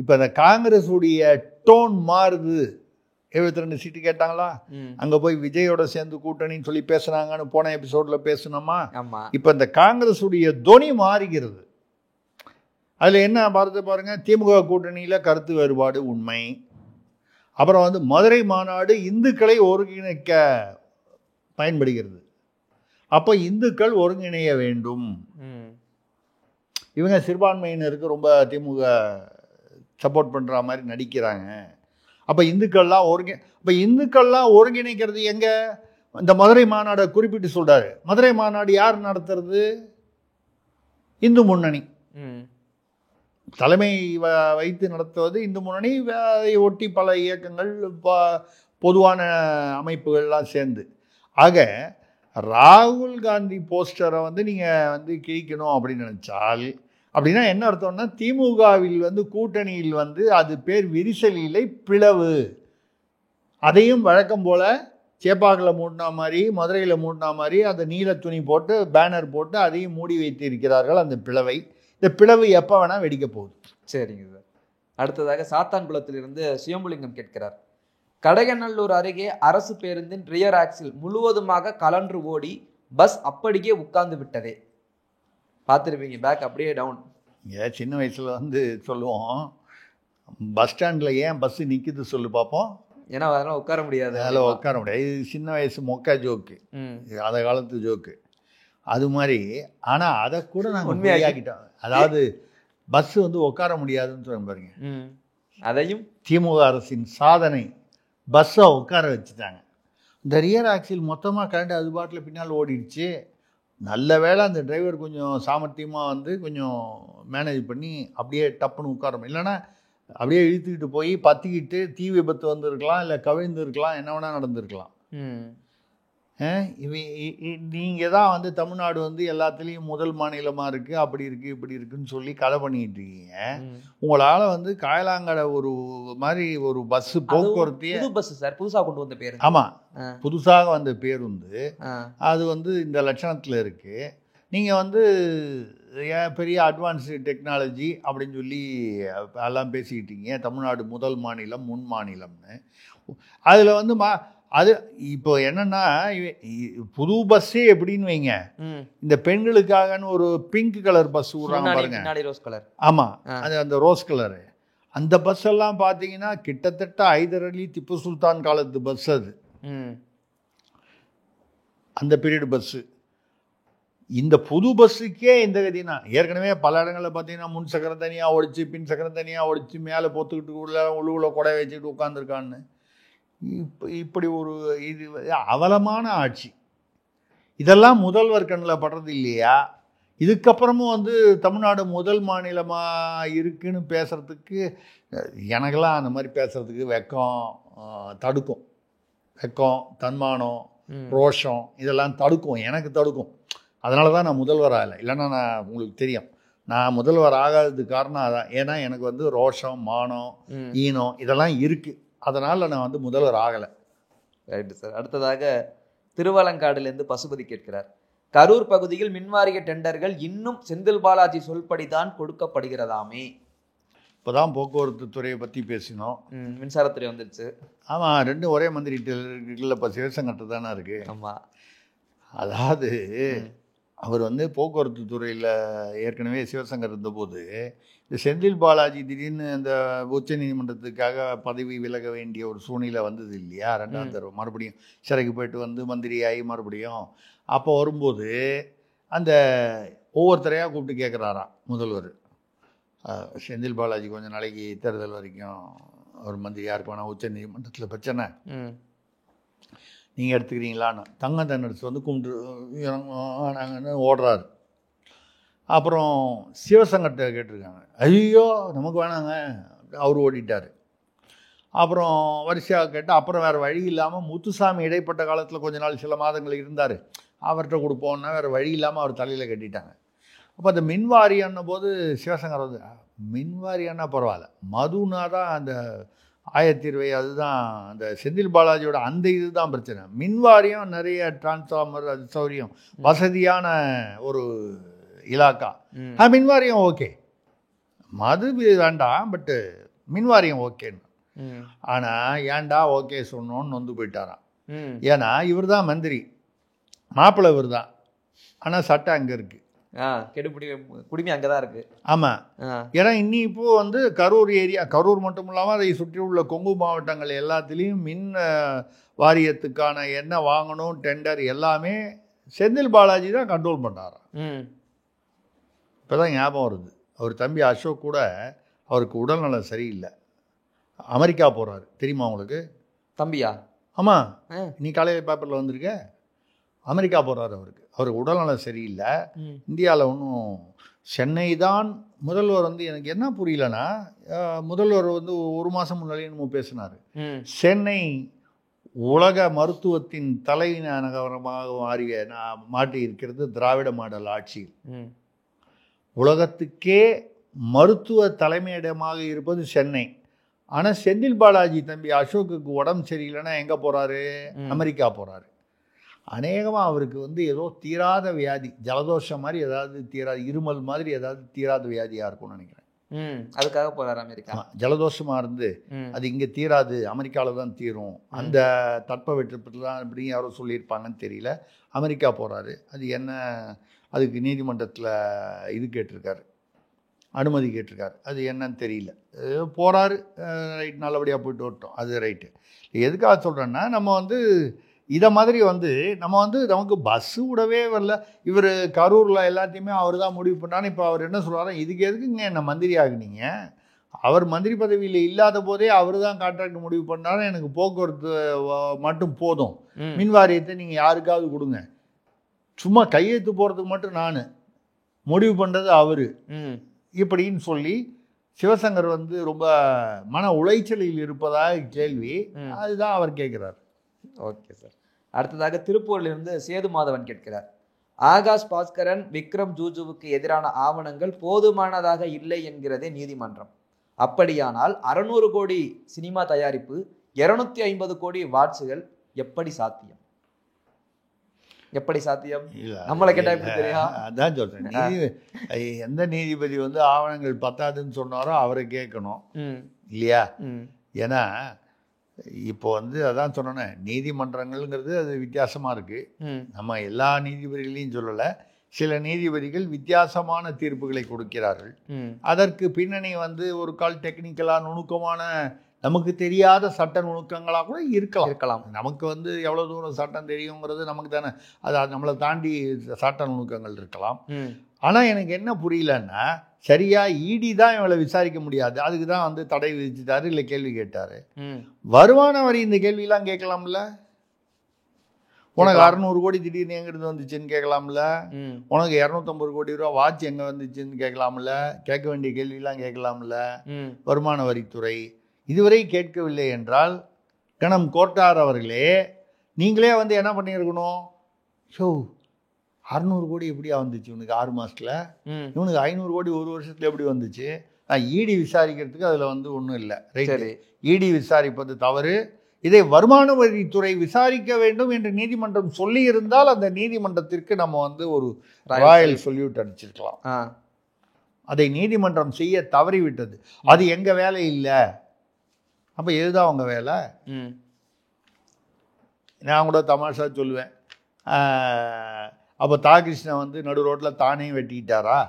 இப்போ அந்த காங்கிரஸ் உடைய டோன் மாறுது. 72 சீட்டு கேட்டாங்களா, அங்கே போய் விஜயோட சேர்ந்து கூட்டணின்னு சொல்லி பேசுனாங்கன்னு போன எபிசோடில் பேசணுமா? இப்போ இந்த காங்கிரஸ் உடைய தொனி மாறுகிறது. அதில் என்ன பாருங்க, திமுக கூட்டணியில் கருத்து வேறுபாடு உண்மை. அப்புறம் வந்து மதுரை மாநாடு இந்துக்களை ஒருங்கிணைக்க பயன்படுகிறது. அப்போ இந்துக்கள் ஒருங்கிணைய வேண்டும். இவங்க சிறுபான்மையினருக்கு ரொம்ப திமுக சப்போர்ட் பண்ணுற மாதிரி நடிக்கிறாங்க. அப்போ இந்துக்கள்லாம் ஒருங்கிணைக்கிறது எங்கே? இந்த மதுரை மாநாடை குறிப்பிட்டு சொல்கிறாரு. மதுரை மாநாடு யார் நடத்துறது? இந்து முன்னணி தலைமை வைத்து நடத்துவது இந்து முன்னணி. அதை ஒட்டி பல இயக்கங்கள், பொதுவான அமைப்புகள்லாம் சேர்ந்து. ஆக ராகுல் காந்தி போஸ்டரை வந்து நீங்கள் வந்து கிழிக்கணும் அப்படின்னு நினச்சால், அப்படின்னா என்ன அர்த்தம்னா, திமுகவில் வந்து கூட்டணியில் வந்து அது பேர் விரிசல் இல்லை, பிளவு. அதையும் வழக்கம் போல் சேப்பாக்கில் மூட்டினா மாதிரி, மதுரையில் மூட்டினா மாதிரி அந்த நீல துணி போட்டு பேனர் போட்டு அதையும் மூடி வைத்து இருக்கிறார்கள் அந்த பிளவை. இந்த பிளவு எப்போ வேணால் வெடிக்க போகுது. சரிங்க சார். அடுத்ததாக சாத்தான்குளத்திலிருந்து சிவம்புலிங்கம் கேட்கிறார், கடையநல்லூர் அருகே அரசு பேருந்தின் ரியர் ஆக்சில் முழுவதுமாக கலன்று ஓடி பஸ் அப்படியே உட்கார்ந்து விட்டதே. பார்த்துருப்பீங்க, பேக் அப்படியே டவுன். சின்ன வயசில் வந்து சொல்லுவோம், பஸ் ஸ்டாண்டில் ஏன் பஸ்ஸு நிற்கிது சொல்லு பார்ப்போம். ஏன்னா அதெல்லாம் உட்கார முடியாது, அதில் உட்கார முடியாது. இது சின்ன வயசு மொக்கா ஜோக்கு, அந்த காலத்து ஜோக்கு அது மாதிரி. ஆனால் அதை கூட நாங்கள் உண்மையாக்கிட்டோம். அதாவது பஸ்ஸு வந்து உட்கார முடியாதுன்னு சொல்ல பாருங்க. அதையும் திமுக அரசின் சாதனை, பஸ்ஸை உட்கார வச்சுட்டாங்க. இந்த ரியர் ஆக்சில் மொத்தமாக கரண்ட் அது பாட்டில் பின்னால் ஓடிடுச்சு. நல்ல வேளை அந்த டிரைவர் கொஞ்சம் சாமர்த்தியமாக வந்து கொஞ்சம் மேனேஜ் பண்ணி அப்படியே டப்புன்னு உட்காரணும். இல்லைன்னா அப்படியே இழுத்துக்கிட்டு போய் பற்றிக்கிட்டு தீ விபத்து வந்திருக்கலாம், இல்லை கவிழ்ந்துருக்கலாம், என்ன வேணால் நடந்திருக்கலாம். நீங்கள் தான் வந்து தமிழ்நாடு வந்து எல்லாத்துலேயும் முதல் மாநிலமாக இருக்குது, அப்படி இருக்குது, இப்படி இருக்குன்னு சொல்லி கதை பண்ணிக்கிட்டு இருக்கீங்க. உங்களால் வந்து காயலாங்கடை ஒரு மாதிரி ஒரு பஸ்ஸு போக்குவரத்தையே, புது பஸ் சார், புதுசாக கொண்டு வந்த பேர். ஆமாம், புதுசாக வந்த பேருந்து அது வந்து இந்த லட்சணத்தில் இருக்குது. நீங்கள் வந்து பெரிய அட்வான்ஸு டெக்னாலஜி அப்படின்னு சொல்லி எல்லாம் பேசிக்கிட்டீங்க. தமிழ்நாடு முதல் மாநிலம், முன் மாநிலம்னு. அதில் வந்து அது இப்போ என்னன்னா புது பஸ்ஸே எப்படின்னு வைங்க, இந்த பெண்களுக்காகன்னு ஒரு பிங்க் கலர் பஸ் விடுறாங்க பாருங்க, ரோஸ் கலர். ஆமாம், அது அந்த ரோஸ் கலரு அந்த பஸ் எல்லாம் பார்த்தீங்கன்னா கிட்டத்தட்ட ஹைதர் அலி திப்பு சுல்தான் காலத்து பஸ் அது, அந்த பீரியட் பஸ்ஸு. இந்த புது பஸ்ஸுக்கே இந்த கதினா ஏற்கனவே பல இடங்களில் பார்த்தீங்கன்னா முன் சக்கரம் தனியாக ஓடிச்சு, பின் சக்கரம் தனியாக ஓடிச்சு, மேலே பொத்துக்கிட்டு உள்ள கொடை வச்சுக்கிட்டு உட்காந்துருக்கான்னு. இப்படி ஒரு இது அவலமான ஆட்சி. இதெல்லாம் முதல்வர் கண்ணில் படுறது இல்லையா? இதுக்கப்புறமும் வந்து தமிழ்நாடு முதல் மாநிலமாக இருக்குன்னு பேசுகிறதுக்கு எனக்கெல்லாம் அந்த மாதிரி பேசுகிறதுக்கு வெக்கம் தடுக்கும். வெக்கம், தன்மானம், ரோஷம் இதெல்லாம் தடுக்கும், எனக்கு தடுக்கும். அதனால தான் நான் முதல்வர் ஆகலை. இல்லைன்னா நான் உங்களுக்கு தெரியும் நான் முதல்வர் ஆகாததுக்கு காரணம் அதான். ஏன்னா எனக்கு வந்து ரோஷம், மானம், ஈனம் இதெல்லாம் இருக்குது. அதனால் நான் வந்து முதல்வர் ஆகலை. Right sir. அடுத்ததாக திருவாலங்காடுலேருந்து பசுபதி கேட்கிறார், கரூர் பகுதியில் மின்வாரிய டெண்டர்கள் இன்னும் செந்தில் பாலாஜி சொல்படிதான் கொடுக்கப்படுகிறதாமே. இப்போதான் போக்குவரத்து துறையை பற்றி பேசினோம், மின்சாரத்துறை வந்துருச்சு. ஆமாம், ரெண்டும் ஒரே மந்திரி இருக்குல்ல, இப்போ சிவசங்கர் தானே இருக்குது. ஆமாம், அதாவது அவர் வந்து போக்குவரத்து துறையில் ஏற்கனவே சிவசங்கர் இருந்தபோது இந்த செந்தில் பாலாஜி திடீர்னு இந்த உச்ச நீதிமன்றத்துக்காக பதவி விலக வேண்டிய ஒரு சூழ்நிலை வந்தது இல்லையா? 2ஆம் தடவை மறுபடியும் சிறைக்கு போயிட்டு வந்து மந்திரியாகி மறுபடியும் அப்போ வரும்போது அந்த ஒவ்வொருத்தரையாக கூப்பிட்டு கேட்குறாராம் முதல்வர், செந்தில் பாலாஜி கொஞ்சம் நாளைக்கு தேர்தல் வரைக்கும் ஒரு மந்திரியாக இருப்பானா, உச்ச நீதிமன்றத்தில் பிரச்சனை, நீங்கள் எடுத்துக்கிறீங்களான்னு தங்க தென்னரசு வந்து கும்பிட்டு ஓடுறாரு. அப்புறம் சிவசங்கர்கிட்ட கேட்டிருக்காங்க, ஐயோ நமக்கு வேணாங்க, அவர் ஓடிட்டார். அப்புறம் வரிசையாக கேட்டால் அப்புறம் வேறு வழி இல்லாமல் முத்துசாமி இடைப்பட்ட காலத்தில் கொஞ்ச நாள் சில மாதங்கள் இருந்தார், அவர்கிட்ட கொடுப்போம்னா வேறு வழி இல்லாமல் அவர் தலையில் கட்டிட்டாங்க. அப்போ அந்த மின்வாரியான போது சிவசங்கர் வந்து மின்வாரியானா பரவாயில்ல, மதுனா தான் அந்த ஆயத்தீர்வை, அதுதான் அந்த செந்தில் பாலாஜியோட அந்த இது தான் பிரச்சனை. மின்வாரியம் நிறைய டிரான்ஸ்ஃபார்மர், அது சௌரியம், வசதியான ஒரு இலாக்கா. மின்வாரியம் ஓகே, மது வேண்டாம், பட்டு மின்வாரியம் ஓகேன்னு. ஆனால் ஏன்டா ஓகே சொன்னோன்னு வந்து போயிட்டாராம். ஏன்னா இவர் தான் மந்திரி, மாப்பிள்ளை இவர் தான், ஆனால் சட்டம் அங்கே இருக்குது, குடிமை அங்கே தான் இருக்குது. ஆமாம், ஏன்னா இன்னி இப்போது வந்து கரூர் ஏரியா, கரூர் மட்டும் இல்லாமல் அதை சுற்றி உள்ள கொங்கு மாவட்டங்கள் எல்லாத்துலேயும் மின் வாரியத்துக்கான என்ன வாங்கணும் டெண்டர் எல்லாமே செந்தில் பாலாஜி தான் கண்ட்ரோல் பண்ணாராம். இப்போ தான் ஞாபகம் வருது, அவர் தம்பி அசோக் கூட அவருக்கு உடல்நலம் சரியில்லை, அமெரிக்கா போகிறாரு, தெரியுமா உங்களுக்கு? தம்பியா? ஆமாம், நீ காலையில் பேப்பரில் வந்திருக்க, அமெரிக்கா போகிறாரு. அவருக்கு உடல்நலம் சரியில்லை. இந்தியாவில் ஒன்றும் சென்னை தான் முதல்வர் வந்து எனக்கு என்ன புரியலன்னா, முதல்வர் வந்து ஒரு மாதம் முன்னாடியே நம்ம பேசினார், சென்னை உலக மருத்துவத்தின் தலைநகரமாக மாட்டி இருக்கிறது திராவிட மாடல் ஆட்சியில். உலகத்துக்கே மருத்துவ தலைமையிடமாக இருப்பது சென்னை. ஆனால் செந்தில் பாலாஜி தம்பி அசோக்குக்கு உடம்பு சரியில்லைன்னா எங்கே போகிறாரு? அமெரிக்கா போகிறாரு. அநேகமாக அவருக்கு வந்து ஏதோ தீராத வியாதி, ஜலதோஷம் மாதிரி ஏதாவது தீராத, இருமல் மாதிரி ஏதாவது தீராத வியாதியாக இருக்கும்னு நினைக்கிறேன். அதுக்காக போகிறார் அமெரிக்கா. ஜலதோஷமாக இருந்து அது இங்கே தீராது, அமெரிக்காவில் தான் தீரும், அந்த தட்பவெட்பத்தில் அப்படி யாரோ சொல்லியிருப்பாங்கன்னு தெரியல, அமெரிக்கா போகிறாரு. அது என்ன, அதுக்கு நீதிமன்றத்தில் இது கேட்டிருக்காரு, அனுமதி கேட்டிருக்காரு, அது என்னன்னு தெரியல, போகிறாரு. ரைட், நல்லபடியாக போயிட்டு வரட்டும், அது ரைட்டு. எதுக்காக சொல்கிறேன்னா, நம்ம வந்து இதை மாதிரி வந்து நம்ம வந்து நமக்கு பஸ்ஸு விடவே வரல, இவர் கரூரில் எல்லாத்தையுமே அவர் தான் முடிவு பண்ணான்னு. இப்போ அவர் என்ன சொல்கிறாரு, இதுக்கு எதுக்குங்க என்ன மந்திரி ஆகுனீங்க, அவர் மந்திரி பதவியில் இல்லாத போதே அவர் தான் கான்ட்ராக்ட் முடிவு பண்ணாலும் எனக்கு போக்குவரத்து மட்டும் போதும், மின் வாரியத்தை நீங்கள் யாருக்காவது கொடுங்க, சும்மா கையெழுத்து போகிறதுக்கு மட்டும் நான் முடிவு பண்ணுறது அவர், இப்படின்னு சொல்லி சிவசங்கர் வந்து ரொம்ப மன உளைச்சலில் இருப்பதாக கேள்வி, அதுதான் அவர் கேட்குறார். Okay sir. அடுத்ததாக திருப்பூரிலிருந்து சேது மாதவன் கேட்கிறார், ஆகாஷ் பாஸ்கரன், விக்ரம் ஜூஜுவுக்கு எதிரான ஆவணங்கள் போதுமானதாக இல்லை என்கிறதே நீதிமன்றம். அப்படியானால் 600 கோடி சினிமா தயாரிப்பு, 250 கோடி வாட்ஸுகள் எப்படி சாத்தியம்? எப்படி சாத்தியம்? நம்மளை கேட்டா எப்படி தெரியும்? அதான் சொல்றேன், எந்த நீதிபதி வந்து ஆவணங்கள் பத்தாதுன்னு சொன்னாரோ அவரை கேட்கணும் இல்லையா? ஏன்னா இப்போ வந்து அதான் சொன்னேன், நீதிமன்றங்கள்ங்கிறது அது வித்தியாசமாக இருக்குது. நம்ம எல்லா நீதிபதிகளையும் சொல்லலை, சில நீதிபதிகள் வித்தியாசமான தீர்ப்புகளை கொடுக்கிறார்கள். அதற்கு பின்னணி வந்து ஒரு கால் டெக்னிக்கலாக நுணுக்கமான நமக்கு தெரியாத சட்ட நுணுக்கங்களாக கூட இருக்கலாம். நமக்கு வந்து எவ்வளோ தூரம் சட்டம் தெரியுங்கிறது நமக்கு தானே, அது நம்மளை தாண்டி சட்ட நுணுக்கங்கள் இருக்கலாம். ஆனால் எனக்கு என்ன புரியலன்னா, சரியாக இடி தான் இவளை விசாரிக்க முடியாது, அதுக்கு தான் வந்து தடை விதிச்சுட்டாரு, இல்லை கேள்வி கேட்டார். வருமான வரி இந்த கேள்வியெல்லாம் கேட்கலாம்ல. உனக்கு 600 கோடி திடீர்னு எங்கிருந்து வந்துச்சுன்னு கேட்கலாம்ல. உனக்கு 250 கோடி ரூபா வாட்ச் எங்கே வந்துச்சுன்னு கேட்கலாம்ல. கேட்க வேண்டிய கேள்வியெல்லாம் கேட்கலாம்ல வருமான வரித்துறை. இதுவரை கேட்கவில்லை என்றால் கணம் கோட்டார் அவர்களே, நீங்களே வந்து என்ன பண்ணியிருக்கணும், 600 கோடி எப்படியா வந்துச்சு இவனுக்கு 6 மாதத்தில், இவனுக்கு 500 கோடி ஒரு வருஷத்தில் எப்படி வந்துச்சு. நான் இடி விசாரிக்கிறதுக்கு அதில் வந்து ஒன்றும் இல்லை. ரைட், இடி விசாரிப்பது தவறு, இதை வருமான வரித்துறை விசாரிக்க வேண்டும் என்று நீதிமன்றம் சொல்லி இருந்தால் அந்த நீதிமன்றத்திற்கு நம்ம வந்து ஒரு ராயல் சொல்யூட் அடிச்சிருக்கலாம். அதை நீதிமன்றம் செய்ய தவறிவிட்டது. அது எங்க வேலை இல்லை. அப்போ எதுதான் அவங்க வேலை? நான் கூட தமாஷா சொல்லுவேன், அப்போ தாகிருஷ்ணன் வந்து நடு ரோட்டில் தானே வெட்டிக்கிட்டாரா?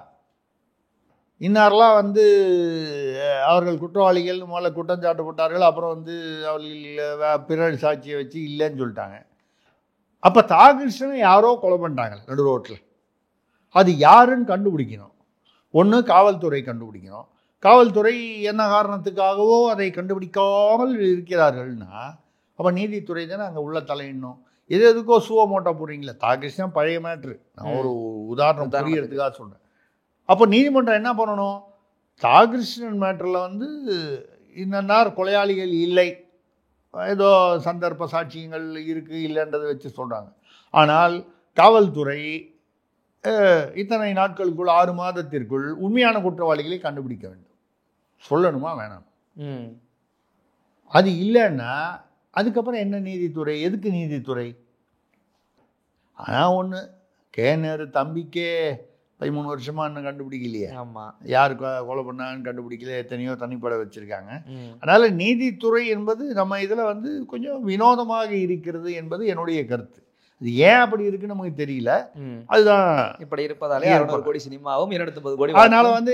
இன்னாரெல்லாம் வந்து அவர்கள் குற்றவாளிகள் முதல்ல குற்றம் சாட்டப்பட்டார்கள், அப்புறம் வந்து அவர்கள் பிறர் சாட்சியை வச்சு இல்லைன்னு சொல்லிட்டாங்க. அப்போ தாகிருஷ்ணனை யாரோ கொலை பண்ணிட்டாங்க நடு ரோட்டில். அது யாருன்னு கண்டுபிடிக்கணும். ஒன்று காவல்துறை கண்டுபிடிக்கணும். காவல்துறை என்ன காரணத்துக்காகவோ அதை கண்டுபிடிக்காமல் இருக்கிறார்கள்னா அப்போ நீதித்துறை தானே அங்கே உள்ள தலையிடணும். எதுக்கோ சுவ மோட்டா போடுறீங்களே. தாகிருஷ்ணன் பழைய மேட்ரு, நான் ஒரு உதாரணம் புரியறதுக்காக சொல்கிறேன். அப்போ நீதிமன்றம் என்ன பண்ணணும், தாகிருஷ்ணன் மேட்டரில் வந்து இன்னன்னார் கொலையாளிகள் இல்லை, ஏதோ சந்தர்ப்ப சாட்சியங்கள் இருக்குது இல்லைன்றதை வச்சு சொல்கிறாங்க. ஆனால் காவல்துறை இத்தனை நாட்களுக்குள் 6 மாதத்திற்குள் உண்மையான குற்றவாளிகளை கண்டுபிடிக்க வேண்டும். சொல்லணுமா வேணாம்? அது இல்லைன்னா அதுக்கப்புறம் என்ன நீதித்துறை, எதுக்கு நீதித்துறை? ஆனால் ஒன்று, நேரு தம்பிக்கே 13 வருஷமா இன்னும் கண்டுபிடிக்கலையே. ஆமாம், யார் கொலை பண்ணான்னு கண்டுபிடிக்கல, எத்தனையோ தனிப்பட வச்சுருக்காங்க. அதனால் நீதித்துறை என்பது நம்ம இதில் வந்து கொஞ்சம் வினோதமாக இருக்கிறது என்பது என்னுடைய கருத்து. அது ஏன் அப்படி இருக்குன்னு நமக்கு தெரியல. அதுதான் இப்படி இருப்பதாலே 600 கோடி சினிமாவும் 250 கோடி. அதனால வந்து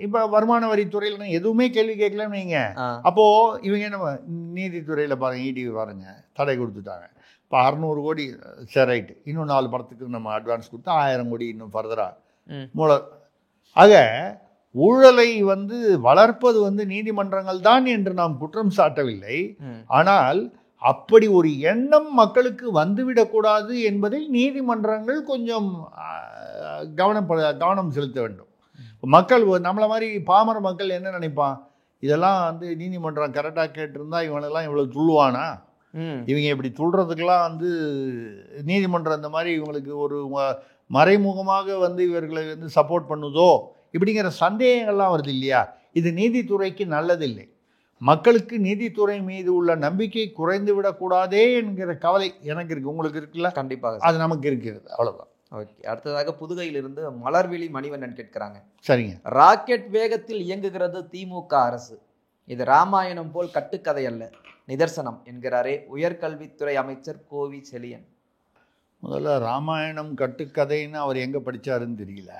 இப்போ வருமான வரித்துறையில் எதுவுமே கேள்வி கேட்கலன்னு வைங்க. அப்போ இவங்க என்ன நீதித்துறையில் பாருங்க, இடி பாருங்க தடை கொடுத்துட்டாங்க. இப்போ 600 கோடி சரி ரைட்டு, இன்னும் 4 படத்துக்கு நம்ம அட்வான்ஸ் கொடுத்தா 1000 கோடி இன்னும் ஃபர்தராக ஆக ஊழலை வந்து வளர்ப்பது வந்து நீதிமன்றங்கள் தான் என்று நாம் குற்றம் சாட்டவில்லை. ஆனால் அப்படி ஒரு எண்ணம் மக்களுக்கு வந்துவிடக்கூடாது என்பதில் நீதிமன்றங்கள் கொஞ்சம் கவனம் செலுத்த வேண்டும். மக்கள் நம்மளை மாதிரி பாமர மக்கள் என்ன நினைப்பான், இதெல்லாம் வந்து நீதிமன்றம் கரெக்டாக கேட்டிருந்தா இவனெல்லாம் இவ்வளோ துள்ளுவானா, இவங்க இப்படி துள்றதுக்கெல்லாம் வந்து நீதிமன்றம் இந்த மாதிரி இவங்களுக்கு ஒரு மறைமுகமாக வந்து இவர்களை வந்து சப்போர்ட் பண்ணுதோ, இப்படிங்கிற சந்தேகங்கள்லாம் வருது இல்லையா. இது நீதித்துறைக்கு நல்லதில்லை. மக்களுக்கு நீதித்துறை மீது உள்ள நம்பிக்கை குறைந்து விடக்கூடாதே என்கிற கவலை எனக்கு இருக்கு, உங்களுக்கு இருக்குல்ல? கண்டிப்பாக அது நமக்கு இருக்கிறது, அவ்வளவுதான். ஓகே, அடுத்ததாக புதுகையிலிருந்து மலர்விழி மணிவண்ணன் கேட்கிறாங்க. சரிங்க, ராக்கெட் வேகத்தில் இயங்குகிறது திமுக அரசு, இது ராமாயணம் போல் கட்டுக்கதை அல்ல, நிதர்சனம் என்கிறாரே உயர்கல்வித்துறை அமைச்சர் கோவி செழியன். முதல்ல ராமாயணம் கட்டுக்கதைன்னு அவர் எங்க படிச்சாருன்னு தெரியல.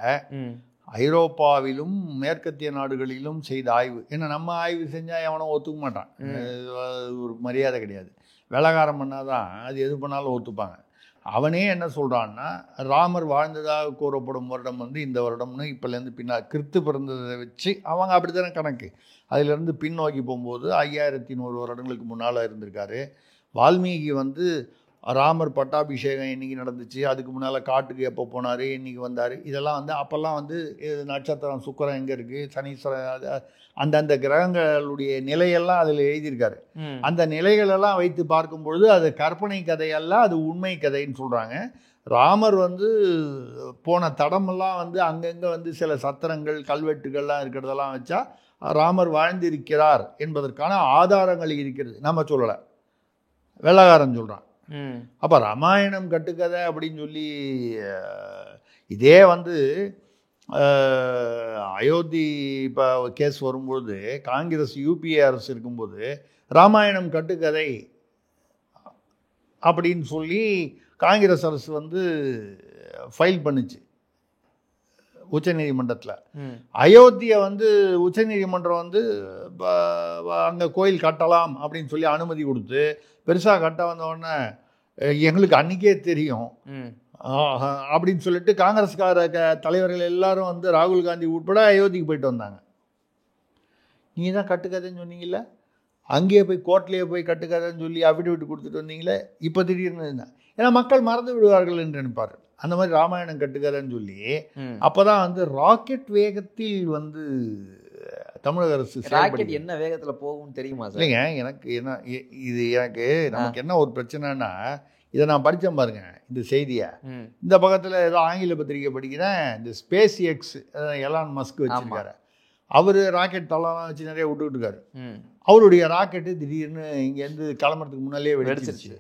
ஐரோப்பாவிலும் மேற்கத்திய நாடுகளிலும் செய்த ஆய்வு, ஏன்னா நம்ம ஆய்வு செஞ்சால் எவனும் ஒத்துக்க மாட்டான், ஒரு மரியாதை கிடையாது. வெளகாரம் பண்ணாதான் அது எது பண்ணாலும் ஒத்துப்பாங்க. அவனே என்ன சொல்கிறான்னா, ராமர் வாழ்ந்ததாக கூறப்படும் வருடம் வந்து இந்த வருடம்னு இப்போலேருந்து கிறிஸ்து பிறந்ததை வச்சு அவங்க அப்படி தானே கணக்கு. அதிலேருந்து பின்னோக்கி போகும்போது 5100 வருடங்களுக்கு முன்னால் இருந்திருக்காரு. வால்மீகி வந்து ராமர் பட்டாபிஷேகம் என்றைக்கு நடந்துச்சு, அதுக்கு முன்னால் காட்டுக்கு எப்போ போனார், என்றைக்கு வந்தார், இதெல்லாம் வந்து அப்போல்லாம் வந்து நட்சத்திரம் சுக்கிரன் எங்கே இருக்குது, சனீஸ்வரன், அந்தந்த கிரகங்களுடைய நிலையெல்லாம் அதில் எழுதியிருக்காரு. அந்த நிலைகளெல்லாம் வைத்து பார்க்கும்பொழுது அது கற்பனை கதையல்ல, அது உண்மை கதைன்னு சொல்கிறாங்க. ராமர் வந்து போன தடமெல்லாம் வந்து அங்கங்கே வந்து சில சத்திரங்கள் கல்வெட்டுகள்லாம் இருக்கிறதெல்லாம் வச்சா ராமர் வாழ்ந்திருக்கிறார் என்பதற்கான ஆதாரங்கள் இருக்கிறது, நம்ம சொல்லலை, வெள்ளக்காரன் சொல்கிறான். அப்போ ராமாயணம் கட்டுக்கதை அப்படின்னு சொல்லி இதே வந்து அயோத்தி இப்போ கேஸ் வரும்பொழுது காங்கிரஸ் யூபிஏ அரசு இருக்கும்போது ராமாயணம் கட்டுக்கதை அப்படின்னு சொல்லி காங்கிரஸ் அரசு வந்து ஃபைல் பண்ணுச்சு உச்சநீதிமன்றத்தில். அயோத்தியை வந்து உச்சநீதிமன்றம் வந்து அங்கே கோயில் கட்டலாம் அப்படின்னு சொல்லி அனுமதி கொடுத்து பெருசாக கட்ட வந்தோடனே எங்களுக்கு அன்றைக்கே தெரியும் அப்படின்னு சொல்லிட்டு காங்கிரஸ்கார தலைவர்கள் எல்லாரும் வந்து ராகுல் காந்தி உட்பட அயோத்திக்கு போயிட்டு வந்தாங்க. நீங்கள் தான் கட்டுக்கதைன்னு சொன்னீங்களே, அங்கேயே போய் கோர்ட்லேயே போய் கட்டுக்கதைன்னு சொல்லி அஃபிடவிட் கொடுத்துட்டு வந்தீங்களே, இப்போ திடீர்னு ஏன்னா மக்கள் மறந்து விடுவார்கள் என்று நினைப்பார்கள். அந்த மாதிரி ராமாயணம் கட்டுக்கதைன்னு சொல்லி அப்போ தான் வந்து ராக்கெட் வேகத்தில் வந்து தமிழக அரசு ராக்கெட் என்ன வேகத்தில் போகும்னு தெரியுமா சார்? இல்லைங்க, எனக்கு என்ன இது நமக்கு என்ன ஒரு பிரச்சனைனா, இதை நான் படித்தேன் பாருங்க இந்த செய்தியை. இந்த பக்கத்தில் ஏதோ ஆங்கில பத்திரிகை படிக்கிறேன், இந்த ஸ்பேஸ் எக்ஸ் எலான் மஸ்க் வச்சுருக்காரு. அவர் ராக்கெட் தளம்லாம் வச்சு நிறைய விட்டுக்கிட்டு இருக்காரு. அவருடைய ராக்கெட்டு திடீர்னு இங்கேருந்து கிளம்புறதுக்கு முன்னாலேயே வெடிச்சிருச்சு.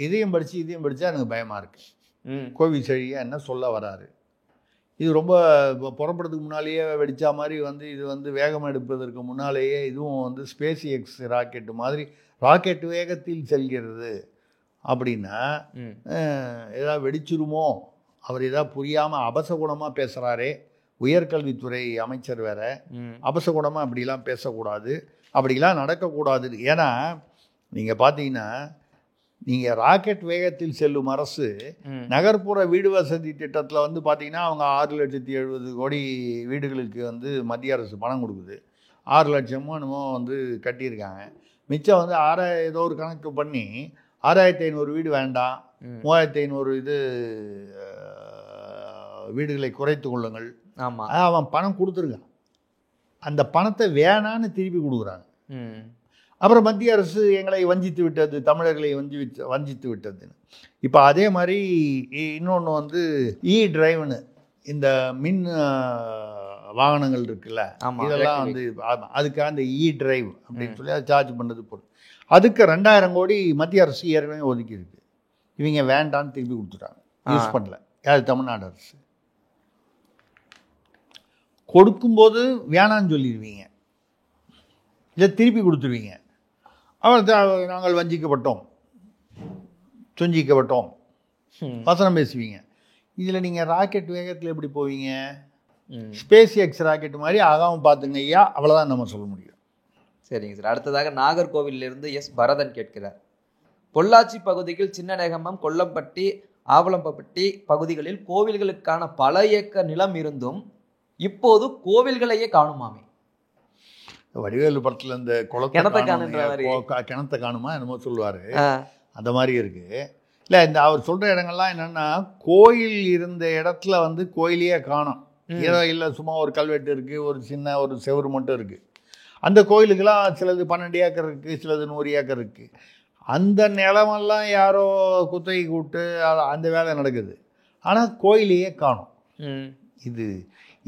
இதையும் படித்தா எனக்கு பயமாக இருக்குது. கோவிச்செழியை என்ன சொல்ல வராரு, இது ரொம்ப புறப்படுறதுக்கு முன்னாலேயே வெடித்தா மாதிரி வந்து இது வந்து வேகம் எடுப்பதற்கு முன்னாலேயே இதுவும் வந்து ஸ்பேஸ் எக்ஸ் ராக்கெட்டு மாதிரி ராக்கெட் வேகத்தில் செல்கிறது அப்படின்னா ஏதாவது வெடிச்சிருமோ, அவர் ஏதாவது புரியாமல் அபசகுணமாக பேசுகிறாரே, உயர்கல்வித்துறை அமைச்சர் வேற, அபசகுணமாக அப்படிலாம் பேசக்கூடாது, அப்படிலாம் நடக்கக்கூடாது. ஏன்னா நீங்கள் பார்த்தீங்கன்னா, நீங்கள் ராக்கெட் வேகத்தில் செல்லும் அரசு நகர்ப்புற வீடு வசதி திட்டத்தில் வந்து பார்த்தீங்கன்னா அவங்க 6,70,000 கோடி வீடுகளுக்கு வந்து மத்திய அரசு பணம் கொடுக்குது. 6 லட்சமோ என்னமோ வந்து கட்டியிருக்காங்க. மிச்சம் வந்து ஏதோ ஒரு கணக்கு பண்ணி 6,500 வீடு வேண்டாம், 3,500 இது வீடுகளை குறைத்து கொள்ளுங்கள், அவன் பணம் கொடுத்துருக்கான். அந்த பணத்தை வேணான்னு திருப்பி கொடுக்குறாங்க. அப்புறம் மத்திய அரசு எங்களை வஞ்சித்து விட்டது, தமிழர்களை வஞ்சித்து விட்டதுன்னு. இப்போ அதே மாதிரி இன்னொன்று வந்து டிரைவ்னு இந்த மின் வாகனங்கள் இருக்குல்ல, இதெல்லாம் வந்து அதுக்காக அந்த டிரைவ் அப்படின்னு சொல்லி அதை சார்ஜ் பண்ணுறது போடும். அதுக்கு 2,000 கோடி மத்திய அரசு ஏற்கனவே ஒதுக்கி இருக்கு. இவங்க வேண்டான்னு திருப்பி கொடுத்துட்டாங்க, யூஸ் பண்ணல. யார்? தமிழ்நாடு அரசு. கொடுக்கும்போது வேணான்னு சொல்லிடுவீங்க, இதை திருப்பி கொடுத்துருவீங்க. நாங்கள் வஞ்சிக்கப்பட்டோம், சொஞ்சிக்கப்பட்டோம் வசனம் பேசுவீங்க. இதில் நீங்கள் ராக்கெட் வேகத்தில் எப்படி போவீங்க? ஸ்பேஸ் எக்ஸ் ராக்கெட் மாதிரி ஆகாமல் பார்த்துங்க ஐயா, அவ்வளோதான் நம்ம சொல்ல முடியும். சரிங்க சார். அடுத்ததாக நாகர்கோவிலிருந்து எஸ் பரதன் கேட்கிறார். பொள்ளாச்சி பகுதியில் சின்னநேகமம், கொல்லம்பட்டி, ஆவலம்பட்டி பகுதிகளில் கோவில்களுக்கான பல ஏக்கர் நிலம் இருந்தும் இப்போது கோவில்களையே காணுமாமே. வடிவேலு படத்தில் இந்த கிணத்தை காணுமா என்னமோ சொல்லுவார், அந்த மாதிரி இருக்குது. இல்லை, இந்த அவர் சொல்கிற இடங்கள்லாம் என்னென்னா, கோயில் இருந்த இடத்துல வந்து கோயிலையே காணும். ஏதோ இல்லை, சும்மா ஒரு கல்வெட்டு இருக்குது, ஒரு சின்ன ஒரு செவரு மட்டும் இருக்குது. அந்த கோயிலுக்கெல்லாம் சிலது 12 ஏக்கர் இருக்குது, சிலது 100 ஏக்கர் இருக்குது. அந்த நிலமெல்லாம் யாரோ குத்தகை கூப்பிட்டு அந்த வேலை நடக்குது. ஆனால் கோயிலையே காணும். இது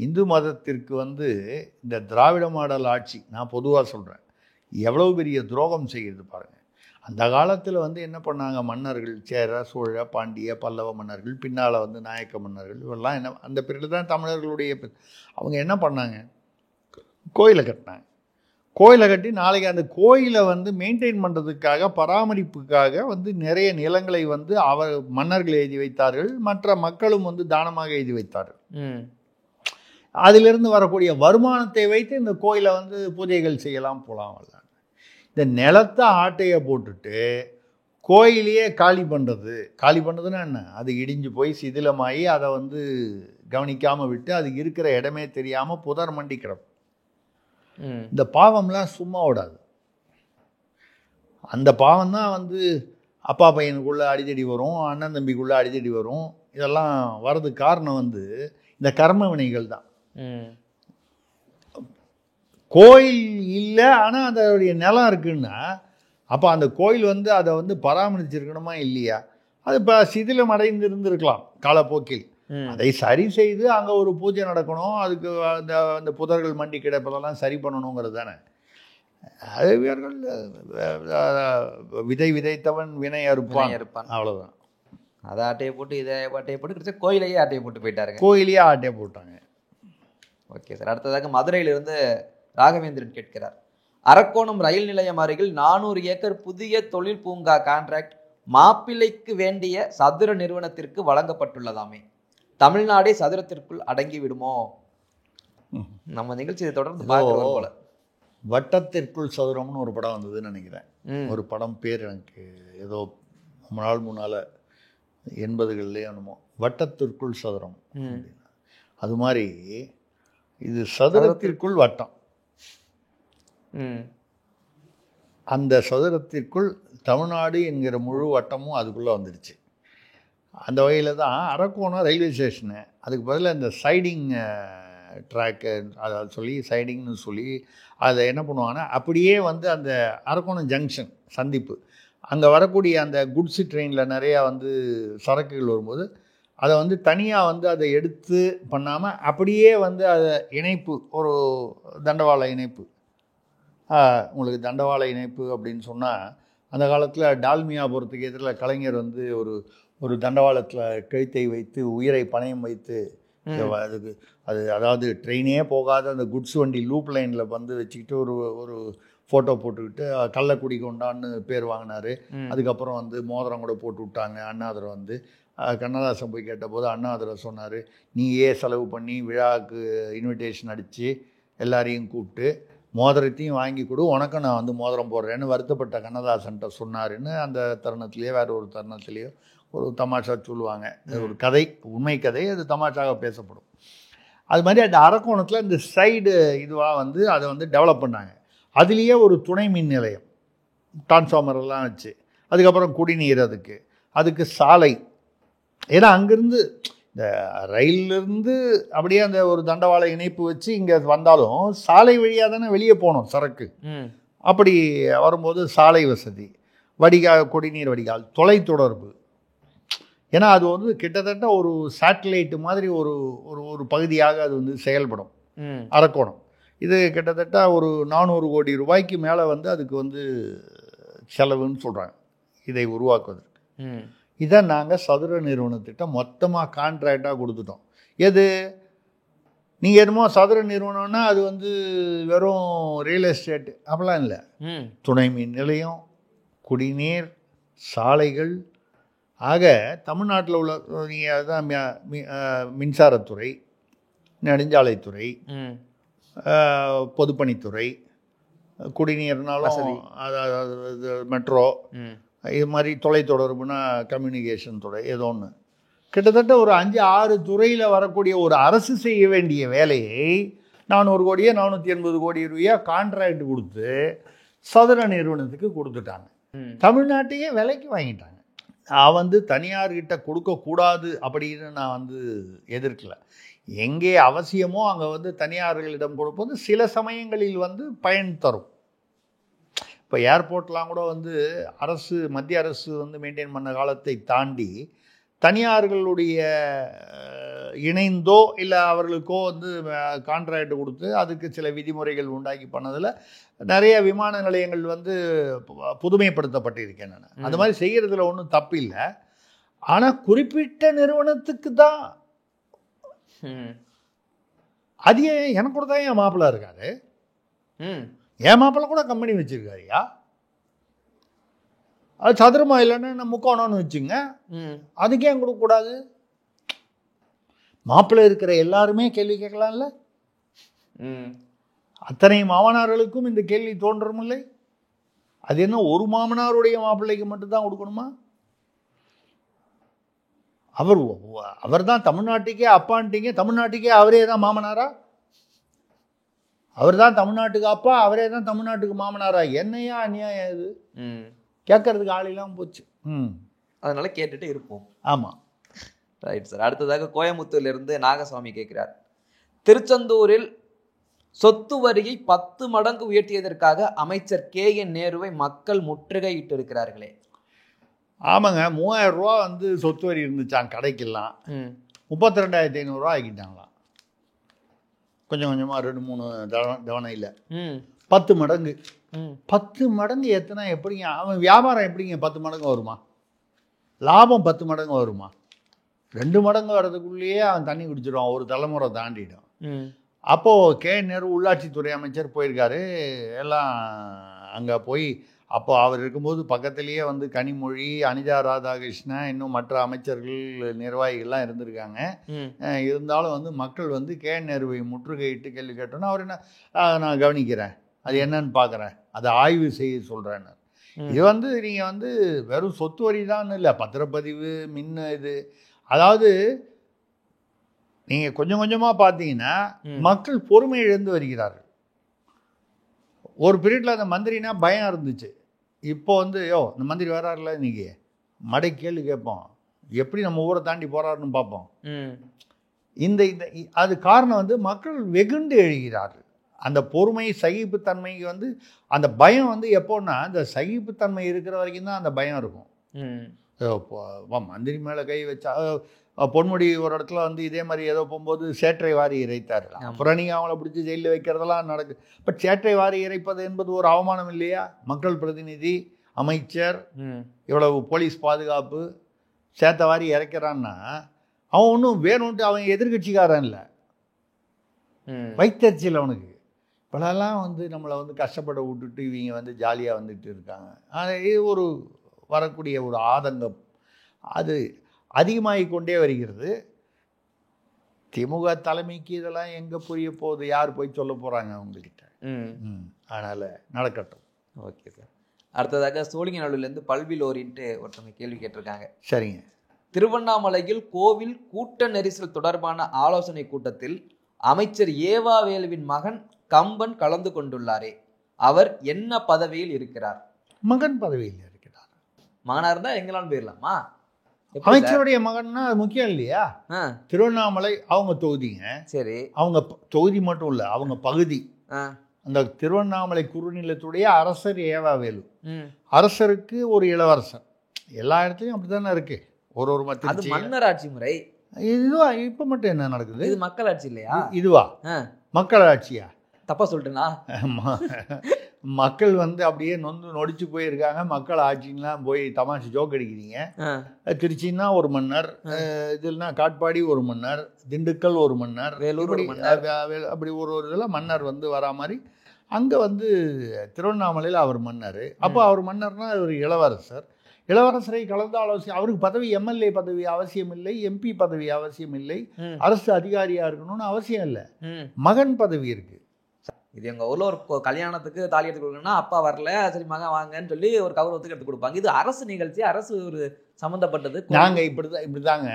இந்து மதத்திற்கு வந்து இந்த திராவிட மாடல் ஆட்சி, நான் பொதுவாக சொல்கிறேன், எவ்வளோ பெரிய துரோகம் செய்கிறது பாருங்கள். அந்த காலத்தில் வந்து என்ன பண்ணாங்க மன்னர்கள், சேர, சோழ, பாண்டிய, பல்லவ மன்னர்கள், பின்னால் வந்து நாயக்க மன்னர்கள், இவெல்லாம் என்ன அந்த பீரியட் தான் தமிழர்களுடைய. அவங்க என்ன பண்ணாங்க? கோயிலை கட்டினாங்க. கோயிலை கட்டி நாளைக்கு அந்த கோயிலை வந்து மெயின்டைன் பண்ணுறதுக்காக, பராமரிப்புக்காக வந்து நிறைய நிலங்களை வந்து மன்னர்கள் எழுதி வைத்தார்கள், மற்ற மக்களும் வந்து தானமாக எழுதி வைத்தார்கள். அதிலிருந்து வரக்கூடிய வருமானத்தை வைத்து இந்த கோயிலை வந்து பூஜைகள் செய்யலாம், போகலாம். இந்த நிலத்தை ஆட்டையை போட்டுட்டு கோயிலையே காலி பண்ணுறதுன்னா என்ன? அது இடிஞ்சு போய் சிதிலமாகி அதை வந்து கவனிக்காமல் விட்டு அதுக்கு இருக்கிற இடமே தெரியாமல் புதர் மண்டி கிடக்கும். இந்த பாவம்லாம் சும்மா விடாது. அந்த பாவம் தான் வந்து அப்பா பையனுக்குள்ளே அடித்தடி வரும், அண்ணன் தம்பிக்குள்ளே அடித்தடி வரும். இதெல்லாம் வர்றதுக்கு காரணம் வந்து இந்த கர்ம வினைகள் தான். கோயில் இல்லை, ஆனால் அதோடைய நிலம் இருக்குன்னா அப்போ அந்த கோயில் வந்து அதை வந்து பராமரிச்சிருக்கணுமா இல்லையா? அது இப்போ சிதிலம் அடைந்து இருந்திருக்கலாம் காலப்போக்கில். அதை சரி செய்து அங்கே ஒரு பூஜை நடக்கணும், அதுக்கு அந்த புதர்கள் மண்டி கிடப்பதெல்லாம் சரி பண்ணணுங்கிறது தானே. அது இவர்கள் விதை விதைத்தவன் வினை அறுப்பான், அவ்வளோதான். அதை ஆட்டையை போட்டு இதை ஆட்டையை போட்டு கிடைச்சா கோயிலையே ஆட்டையை போட்டு போயிட்டாருங்க. கோயிலையே ஆட்டையை போட்டாங்க. Okay sir. அடுத்ததாக மதுரையிலிருந்து ராகவேந்திரன் கேட்கிறார். அரக்கோணம் ரயில் நிலையம் அருகில் 400 ஏக்கர் புதிய தொழில் பூங்கா கான்ட்ராக்ட் மாப்பிள்ளைக்கு வேண்டிய சதுர நிறுவனத்திற்கு வழங்கப்பட்டுள்ளதாமே. தமிழ்நாடே சதுரத்திற்குள் அடங்கி விடுமோ? நம்ம நிகழ்ச்சியை தொடர்ந்து பார்க்கிறோம் போல. வட்டத்திற்குள் சதுரம்னு ஒரு படம் வந்ததுன்னு நினைக்கிறேன். ஒரு படம் பேர் எனக்கு ஏதோ முன்னால 80களிலே என்னமோ வட்டத்திற்குள் சதுரம். அது மாதிரி இது சதுரத்திற்குள் வட்டம். அந்த சதுரத்திற்குள் தமிழ்நாடு என்கிற முழு வட்டமும் அதுக்குள்ளே வந்துடுச்சு. அந்த வகையில் தான் அரக்கோணம் ரயில்வே ஸ்டேஷனு அதுக்கு பதிலாக இந்த சைடிங் ட்ராக்கு அதை சொல்லி சைடிங்னு சொல்லி அதை என்ன பண்ணுவாங்கன்னா அப்படியே வந்து அந்த அரக்கோணம் ஜங்ஷன் சந்திப்பு அங்கே வரக்கூடிய அந்த குட்ஸு ட்ரெயினில் நிறையா வந்து சரக்குகள் வரும்போது அதை வந்து தனியாக வந்து அதை எடுத்து பண்ணாமல் அப்படியே வந்து அதை இணைப்பு ஒரு தண்டவாள இணைப்பு. உங்களுக்கு தண்டவாள இணைப்பு அப்படின்னு சொன்னால் அந்த காலத்தில் டால்மியாபுரத்துக்கு எதிரில் கலைஞர் வந்து ஒரு தண்டவாளத்தில் கழுத்தை வைத்து உயிரை பணயம் வைத்து அதுக்கு அது அதாவது ட்ரெயினே போகாத அந்த குட்ஸ் வண்டி லூப் லைனில் வந்து வச்சுக்கிட்டு ஒரு ஃபோட்டோ போட்டுக்கிட்டு கள்ளக்குடி கொண்டான்னு பேர் வாங்கினார். அதுக்கப்புறம் வந்து மோதிரம் கூட போட்டு விட்டாங்க. அண்ணாதுரை வந்து கண்ணதாசன் போய் கேட்டபோது அண்ணாதுரை சொன்னார், நீயே செலவு பண்ணி விழாவுக்கு இன்விடேஷன் அடித்து எல்லாரையும் கூப்பிட்டு மோதிரத்தையும் வாங்கி கொடு, உனக்கும் நான் வந்து மோதிரம் போடுறேன்னு வருத்தப்பட்ட கண்ணதாசன்கிட்ட சொன்னாருன்னு அந்த தருணத்துலேயோ வேறு ஒரு தருணத்துலேயோ ஒரு தமாஷா சொல்லுவாங்க. ஒரு கதை, உண்மை கதை, அது தமாஷாக பேசப்படும். அது மாதிரி அந்த அரக்கோணத்தில் இந்த சைடு இதுவாக வந்து அதை வந்து டெவலப் பண்ணாங்க. அதுலேயே ஒரு துணை மின் நிலையம் டிரான்ஸ்ஃபார்மரெல்லாம் வச்சு, அதுக்கப்புறம் குடிநீர், அதுக்கு சாலை. ஏன்னா அங்கேருந்து இந்த ரயிலிருந்து அப்படியே அந்த ஒரு தண்டவாள இணைப்பு வச்சு இங்கே வந்தாலும் சாலை வழியாக தானே வெளியே போகணும் சரக்கு. அப்படி வரும்போது சாலை வசதி, குடிநீர் வடிகால், தொலைத்தொடர்பு. ஏன்னா அது வந்து கிட்டத்தட்ட ஒரு சேட்டலைட்டு மாதிரி ஒரு பகுதியாக அது வந்து செயல்படும் அரக்கோணம். இது கிட்டத்தட்ட ஒரு 400 கோடி ரூபாய்க்கு மேலே வந்து அதுக்கு வந்து செலவுன்னு சொல்கிறாங்க இதை உருவாக்குவதற்கு. இதை நாங்கள் சதுர நிறுவனத்திட்ட மொத்தமாக கான்ட்ராக்டாக கொடுத்துட்டோம். எது நீங்கள் என்னமோ சதுர நிறுவனம்னா அது வந்து வெறும் ரியல் எஸ்டேட் அப்படிலாம் இல்லை. துணை மின் நிலையம், குடிநீர், சாலைகள். ஆக தமிழ்நாட்டில் உள்ள நீங்கள் அதுதான் மின்சாரத்துறை, நெடுஞ்சாலைத்துறை, பொதுப்பணித்துறை, குடிநீர்னாலும் அதாவது மெட்ரோ, இது மாதிரி தொலைத்தொடர்புனா கம்யூனிகேஷன் துறை, ஏதோ ஒன்று. கிட்டத்தட்ட ஒரு 5-6 துறையில் வரக்கூடிய ஒரு அரசு செய்ய வேண்டிய வேலையை 400 கோடியோ 480 கோடி ரூபாயா கான்ட்ராக்ட் கொடுத்து சதுர நிறுவனத்துக்கு கொடுத்துட்டாங்க. தமிழ்நாட்டையே விலைக்கு வாங்கிட்டாங்க. நான் வந்து தனியார்கிட்ட கொடுக்கக்கூடாது அப்படின்னு நான் வந்து எதிர்க்கல. எங்கே அவசியமோ அங்கே வந்து தனியார்களிடம் கொடுப்பது சில சமயங்களில் வந்து பயன் தரும். இப்போ ஏர்போர்ட்லாம் கூட வந்து மத்திய அரசு வந்து மெயின்டைன் பண்ண காலத்தை தாண்டி தனியார்களுடைய இணைந்தோ இல்லை அவர்களுக்கோ வந்து கான்ட்ராக்ட் கொடுத்து அதுக்கு சில விதிமுறைகள் உண்டாக்கி பண்ணதில் நிறைய விமான நிலையங்கள் வந்து புதுமைப்படுத்தப்பட்டிருக்கேன். நான் அந்த மாதிரி செய்கிறதுல ஒன்றும் தப்பு இல்லை. ஆனால் குறிப்பிட்ட நிறுவனத்துக்கு தான் அது எனக்கு கூட தான் என் மாப்பிள்ளை இருக்காரு. என் மாப்பிள்ளை கூட கம்பெனி வச்சுருக்காருயா. அது சதுரமா இல்லைன்னு முக்கோணம்னு வச்சுங்க, அதுக்கே ஏன் கொடுக்கக்கூடாது? மாப்பிள்ளை இருக்கிற எல்லாருமே கேள்வி கேட்கலாம்ல. அத்தனை மாமனார்களுக்கும் இந்த கேள்வி தோன்றும் இல்லை. அது என்ன ஒரு மாமனாருடைய மாப்பிள்ளைக்கு மட்டும்தான் கொடுக்கணுமா? அவர் தான் தமிழ்நாட்டுக்கே அப்பான்ட்டீங்க, தமிழ்நாட்டுக்கே அவரே தான் மாமனாரா? அவர் தான் தமிழ்நாட்டுக்கு அப்பா, அவரே தான் தமிழ்நாட்டுக்கு மாமனாரா? என்னையா அநியாயம் இது? கேட்கறதுக்கு ஆளெல்லாம் போச்சு. அதனால கேட்டுட்டு இருப்போம். ஆமாம், ரைட் சார். அடுத்ததாக கோயம்புத்தூர்லேருந்து நாகசாமி கேட்கிறார், திருச்செந்தூரில் சொத்து வரியை 10 மடங்கு உயர்த்தியதற்காக அமைச்சர் KN நேருவை மக்கள் முற்றுகையிட்டு இருக்கிறார்களே. ஆமாங்க, 3000 ரூபா வந்து சொத்து வரி இருந்துச்சான் கடைக்கெல்லாம், 32,500 ரூபா ஆக்கிட்டாங்களாம். கொஞ்சம் கொஞ்சமாக 2-3 தவணையில் 10 மடங்கு. 10 மடங்கு எத்தனை? எப்படிங்க அவன் வியாபாரம் எப்படிங்க 10 மடங்கு வருமா? லாபம் 10 மடங்கு வருமா? 2 மடங்கு வர்றதுக்குள்ளேயே அவன் தண்ணி குடிச்சிடுவான், ஒரு தலைமுறை தாண்டிடும். அப்போது நேரு உள்ளாட்சித்துறை அமைச்சர் போயிருக்காரு. எல்லாம் அங்கே போய் அப்போ அவர் இருக்கும்போது பக்கத்துலேயே வந்து கனிமொழி, அனிதா ராதாகிருஷ்ணன், இன்னும் மற்ற அமைச்சர்கள், நிர்வாகிகள்லாம் இருந்திருக்காங்க. இருந்தாலும் வந்து மக்கள் வந்து நேருவை முற்றுகையிட்டு கேள்வி கேட்டோன்னா அவர் என்ன, நான் கவனிக்கிறேன், அது என்னன்னு பார்க்குறேன், அதை ஆய்வு செய்ய சொல்கிறேன்னு. இது வந்து நீங்கள் வந்து வெறும் சொத்து வரி தான் இல்லை, பத்திரப்பதிவு, இது அதாவது நீங்கள் கொஞ்சம் கொஞ்சமாக பார்த்தீங்கன்னா மக்கள் பொறுமை இழந்து வருகிறார்கள். ஒரு பீரியடில் அந்த மந்திரினா பயம் இருந்துச்சு. இப்போ வந்து இந்த மந்திரி வராருல, இன்னைக்கு மடை கேள்வி கேட்போம், எப்படி நம்ம ஊரை தாண்டி போகிறாருன்னு பார்ப்போம். இந்த அது காரணம் வந்து மக்கள் வெகுண்டு எழுகிறார்கள். அந்த பொறுமை, சகிப்புத்தன்மைக்கு வந்து அந்த பயம் வந்து எப்போன்னா, அந்த சகிப்புத்தன்மை இருக்கிற வரைக்கும் தான் அந்த பயம் இருக்கும். மந்திரி மேலே கை வச்சா, பொன்முடி ஒரு இடத்துல வந்து இதே மாதிரி ஏதோ போகும்போது சேற்றை வாரி இறைத்தார். அப்புறம் நீங்கள் அவங்கள பிடிச்சி ஜெயிலில் வைக்கிறதெல்லாம் நடக்குது. பட் சேற்றை வாரி இறைப்பது என்பது ஒரு அவமானம் இல்லையா? மக்கள் பிரதிநிதி, அமைச்சர், இவ்வளவு போலீஸ் பாதுகாப்பு, சேத்தை வாரி இறைக்கிறான்னா அவன் ஒன்றும் வேணும்ட்டு அவன் எதிர்கட்சிக்காரன் இல்லை, வைத்தறிச்சல் அவனுக்கு. இப்போலாம் வந்து நம்மளை வந்து கஷ்டப்பட விட்டுட்டு இவங்க வந்து ஜாலியாக வந்துட்டு இருக்காங்க. இது ஒரு வரக்கூடிய ஒரு ஆதங்கம், அது அதிகமாகி கொண்டே வருகிறது. திமுக தலைமைக்கு இதெல்லாம் எங்கே புரிய போகுது, யார் போய் சொல்ல போகிறாங்க அவங்கக்கிட்ட? அதனால் நடக்கட்டும். Okay sir. அடுத்ததாக சோழிங்கநல்லூர்லேருந்து பல்விலோரின்ட்டு ஒருத்தவங்க கேள்வி கேட்டிருக்காங்க. சரிங்க. திருவண்ணாமலையில் கோவில் கூட்ட நெரிசல் தொடர்பான ஆலோசனை கூட்டத்தில் அமைச்சர் ஏவா வேலுவின் மகன் கம்பன் கலந்து கொண்டுள்ளாரே, அவர் என்ன பதவியில் இருக்கிறார்? மகன் பதவியில் இருக்கிறார். மகனாக இருந்தால் எங்களாலும் போயிடலாமா? அமைச்சருடைய மகன்னா அது முக்கியம் இல்லையா? திருவண்ணாமலை அவங்க தொகுதிங்க. சரி, அவங்க தொகுதி மட்டும் இல்லை, அவங்க பகுதி. அந்த திருவண்ணாமலை குறுநிலத்துடைய அரசர் ஏவா வேலு. அரசருக்கு ஒரு இளவரசர். எல்லா இடத்துலையும் அப்படித்தானே இருக்கு. ஒரு மன்னராட்சி முறை. இதுவா இப்போ மட்டும் என்ன நடக்குது? இது மக்களாட்சி இல்லையா? இதுவா மக்களாட்சியா? தப்பா சொல்லிட்டுனா? மக்கள் வந்து அப்படியே நொடிச்சு போயிருக்காங்க. மக்கள் ஆட்சின்லாம் போய் தமாஷு ஜோக் அடிக்கிறீங்க. திருச்சின்னா ஒரு மன்னர், இதுனா காட்பாடி ஒரு மன்னர், திண்டுக்கல் ஒரு மன்னர், வேலூர் அப்படி ஒரு இதில் மன்னர் வந்து வரா மாதிரி அங்கே வந்து திருவண்ணாமலையில் அவர் மன்னர். அப்போ அவர் மன்னர்னா ஒரு இளவரசர். இளவரசரை கலந்து ஆலோசனை. அவருக்கு பதவி எம்எல்ஏ பதவி அவசியம் இல்லை, எம்பி பதவி அவசியம் இல்லை, அரசு அதிகாரியாக இருக்கணும்னு அவசியம் இல்லை, மகன் பதவி இருக்கு. இது எங்கள் ஊரில் ஒரு கல்யாணத்துக்கு தாலி எடுத்து கொடுக்கணும்னா அப்பா வரல, சரி மகன் வாங்கன்னு சொல்லி ஒரு கௌரவத்துக்கு எடுத்து கொடுப்பாங்க. இது அரசு நிகழ்ச்சி, அரசு ஒரு சம்மந்தப்பட்டது. நாங்கள் இப்படிதாங்க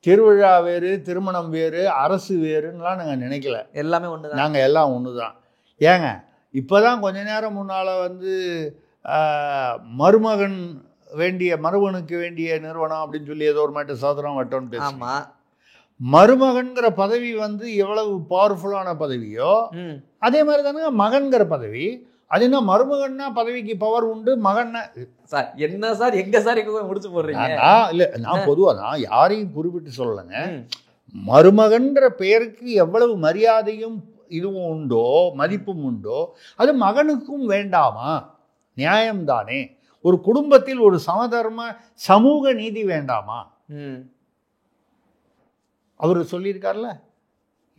திருவிழா வேறு, திருமணம் வேறு, அரசு வேறுன்னெலாம் நாங்கள் நினைக்கல. எல்லாமே ஒன்று தான். நாங்கள் எல்லாம் ஒன்று தான். ஏங்க இப்போ தான் கொஞ்ச நேரம் முன்னால் வந்து மருமகனுக்கு வேண்டிய நிறுவனம் அப்படின்னு சொல்லி ஏதோ ஒரு மாட்டு சோதனம் வட்டோன்னு பேசுமா. மருமகன்கிற பதவி வந்து எவ்வளவு பவர்ஃபுல்லான பதவியோ அதே மாதிரி தானே மகன்கிற பதவி. அது என்ன மருமகன்னா பதவிக்கு பவர் உண்டு, மகன்னா சார் என்ன சார் எங்க சார் எங்க முடிச்சு போடுறீங்க? இல்லை, நான் பொதுவாக நான் யாரையும் குறிப்பிட்டு சொல்லலைங்க. மருமகன்ற பெயருக்கு எவ்வளவு மரியாதையும் இதுவும் உண்டோ, மதிப்பும் உண்டோ, அது மகனுக்கும் வேண்டாமா? நியாயம்தானே? ஒரு குடும்பத்தில் ஒரு சமதர்ம சமூக நீதி வேண்டாமா? அவர் சொல்லியிருக்கார்ல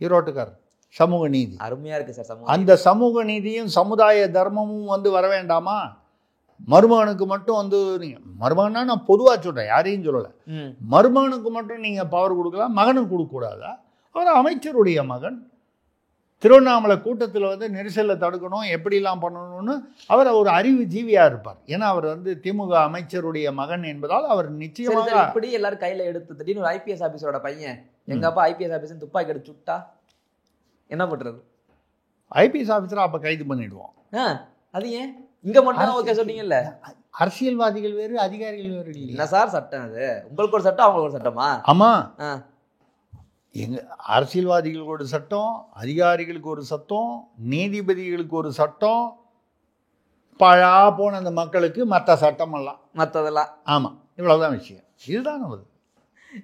ஈரோட்டுக்கார், சமூக நீதி அருமையா இருக்கு சார். அந்த சமூக நீதியும் சமுதாய தர்மமும் வந்து வர வேண்டாமா? மருமகனுக்கு மட்டும் வந்து நீங்க மருமகன்னா நான் பொதுவாக சொல்றேன், யாரையும் சொல்லலை. மருமகனுக்கு மட்டும் நீங்க பவர் கொடுக்கலாம், மகனுக்கு கொடுக்க கூடாதா? அவர் அமைச்சருடைய மகன். திருவண்ணாமலை கூட்டத்தில் வந்து நெரிசலை தடுக்கணும், எப்படிலாம் பண்ணணும்னு அவர் ஒரு அறிவு ஜீவியாக இருப்பார். ஏன்னா அவர் வந்து திமுக அமைச்சருடைய மகன் என்பதால் அவர் நிச்சயமாக. இப்படி எல்லாரும் கையில் எடுத்து திடீர்னு ஒரு ஐபிஎஸ் ஆஃபீஸரோட பையன் எங்கள் அப்பா ஐபிஎஸ் ஆஃபீஸர் துப்பாக்கி எடுத்து சுட்டா என்ன பண்ணுறது? ஐபிஎஸ் ஆஃபீஸரை அப்போ கைது பண்ணிடுவோம். அது ஏன் இங்கே மட்டும் ஓகே சொன்னீங்கல்ல? அரசியல்வாதிகள் வேறு, அதிகாரிகள் வேறு இல்லை சார். சட்டம் அது உங்களுக்கு ஒரு சட்டம், அவங்களுக்கு ஒரு சட்டமா? ஆமாம், அரசியல்வாதிகளுக்கு ஒரு சட்டம், அதிகாரிகளுக்கு ஒரு சட்டம், நீதிபதிகளுக்கு ஒரு சட்டம், பழா போன அந்த மக்களுக்கு மற்ற சட்டமெல்லாம் மற்றதெல்லாம். ஆமாம், இவ்வளோதான் விஷயம். இதுதான் நமது.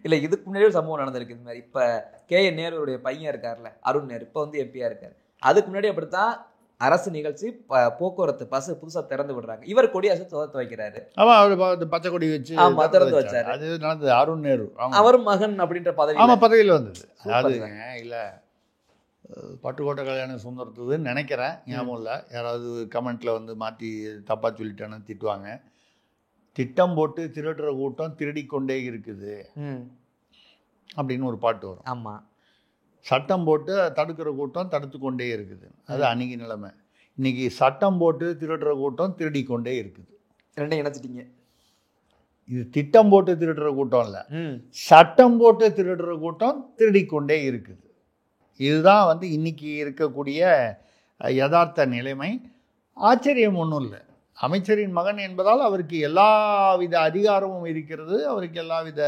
இல்லை, இதுக்கு முன்னாடி ஒரு சம்பவம் நடந்திருக்கு இது மாதிரி. இப்போ கேஎன் நேருடைய பையன் இருக்கார்ல, அருண் நேரு, இப்போ வந்து எம்பியாக இருக்கார். அதுக்கு முன்னாடி அப்படித்தான் அரசு நிகழ்ச்சி, போக்குவரத்து பஸ் புதுசாக திறந்து விடுறாங்க. இவர் கொடியாசு துவத்து வைக்கிறாரு. ஆமாம், அவர் பச்சை கொடி வச்சு திறந்து வச்சாரு. அது நடந்தது. அருண் நேரு அவர் மகன் அப்படின்ற பதவி. ஆமாம், பதவியில் வந்தது. அதாவது இல்லை, பட்டுக்கோட்டை கல்யாண சுந்தரத்துன்னு நினைக்கிறேன், ஞாபகம் இல்லை. யாராவது கமெண்ட்டில் வந்து மாற்றி தப்பாக சொல்லிட்டேன்னு திட்டுவாங்க. திட்டம் போட்டு திருடுற கூட்டம் திருடிக்கொண்டே இருக்குது அப்படின்னு ஒரு பாட்டு வரும். ஆமாம். சட்டம் போட்டு தடுக்கிற கூட்டம் தடுத்து கொண்டே இருக்குது. அது அன்றைக்கி நிலைமை. இன்றைக்கி சட்டம் போட்டு திருடுற கூட்டம் திருடிக்கொண்டே இருக்குது. ரெண்டையும் இணைச்சிட்டிங்க. இது திட்டம் போட்டு திருடுற கூட்டம் இல்லை, சட்டம் போட்டு திருடுற கூட்டம் திருடிக்கொண்டே இருக்குது. இதுதான் வந்து இன்றைக்கி இருக்கக்கூடிய யதார்த்த நிலைமை. ஆச்சரியம் ஒன்றும் இல்லை. அமைச்சரின் மகன் என்பதால் அவருக்கு எல்லாவித அதிகாரமும் இருக்கிறது. அவருக்கு எல்லாவித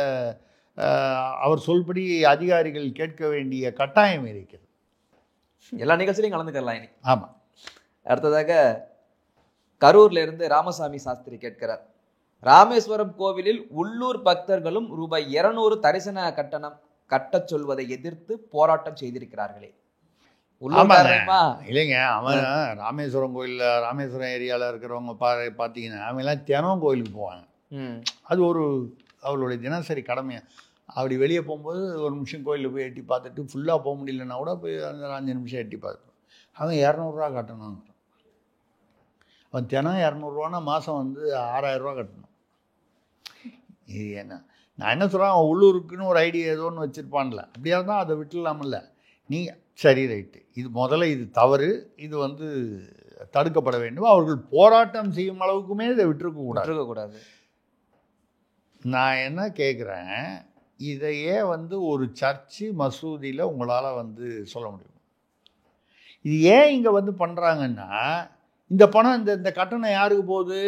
அவர் சொல்படி அதிகாரிகள் கேட்க வேண்டிய கட்டாயம் இருக்கிறது. எல்லா நிகழ்ச்சியிலையும் கலந்துக்கலாம் இன்னைக்கு. ஆமாம். அடுத்ததாக கரூர்ல இருந்து ராமசாமி சாஸ்திரி கேட்கிறார், ராமேஸ்வரம் கோவிலில் உள்ளூர் பக்தர்களும் ரூபாய் 200 தரிசன கட்டணம் கட்டச் சொல்வதை எதிர்த்து போராட்டம் செய்திருக்கிறார்களே. இல்லைங்க, அவன் ராமேஸ்வரம் கோயிலில் ராமேஸ்வரம் ஏரியாவில் இருக்கிறவங்க பார்த்தீங்கன்னா அவங்கெல்லாம் தினம் கோயிலுக்கு போவாங்க. அது ஒரு அவளுடைய தினசரி கடமை. அப்படி வெளியே போகும்போது ஒரு நிமிஷம் கோயிலில் போய் எட்டி பார்த்துட்டு ஃபுல்லாக போக முடியலன்னா கூட போய் அந்த 5 நிமிஷம் எட்டி பார்த்துட்டு அவன் 200 கட்டணும். அவன் தினம் 200 மாதம் வந்து 6000 கட்டணும். இது என்ன, நான் என்ன சொல்கிறேன், அவன் உள்ளூருக்குன்னு ஒரு ஐடியா ஏதோ ஒன்று வச்சுருப்பான்ல, அப்படியா தான் அதை விட்டுலாமில்ல. நீ சரி ரைட்டு, இது முதல்ல இது தவறு, இது வந்து தடுக்கப்பட வேண்டும். அவர்கள் போராட்டம் செய்யும் அளவுக்குமே இதை விட்டுருக்கக்கூடாது. நான் என்ன கேட்குறேன், இதையே வந்து ஒரு சர்ச்சு மசூதியில் உங்களால் வந்து சொல்ல முடியும். இது ஏன் இங்கே வந்து பண்ணுறாங்கன்னா, இந்த பணம் இந்த கட்டணம் யாருக்கு போகுது?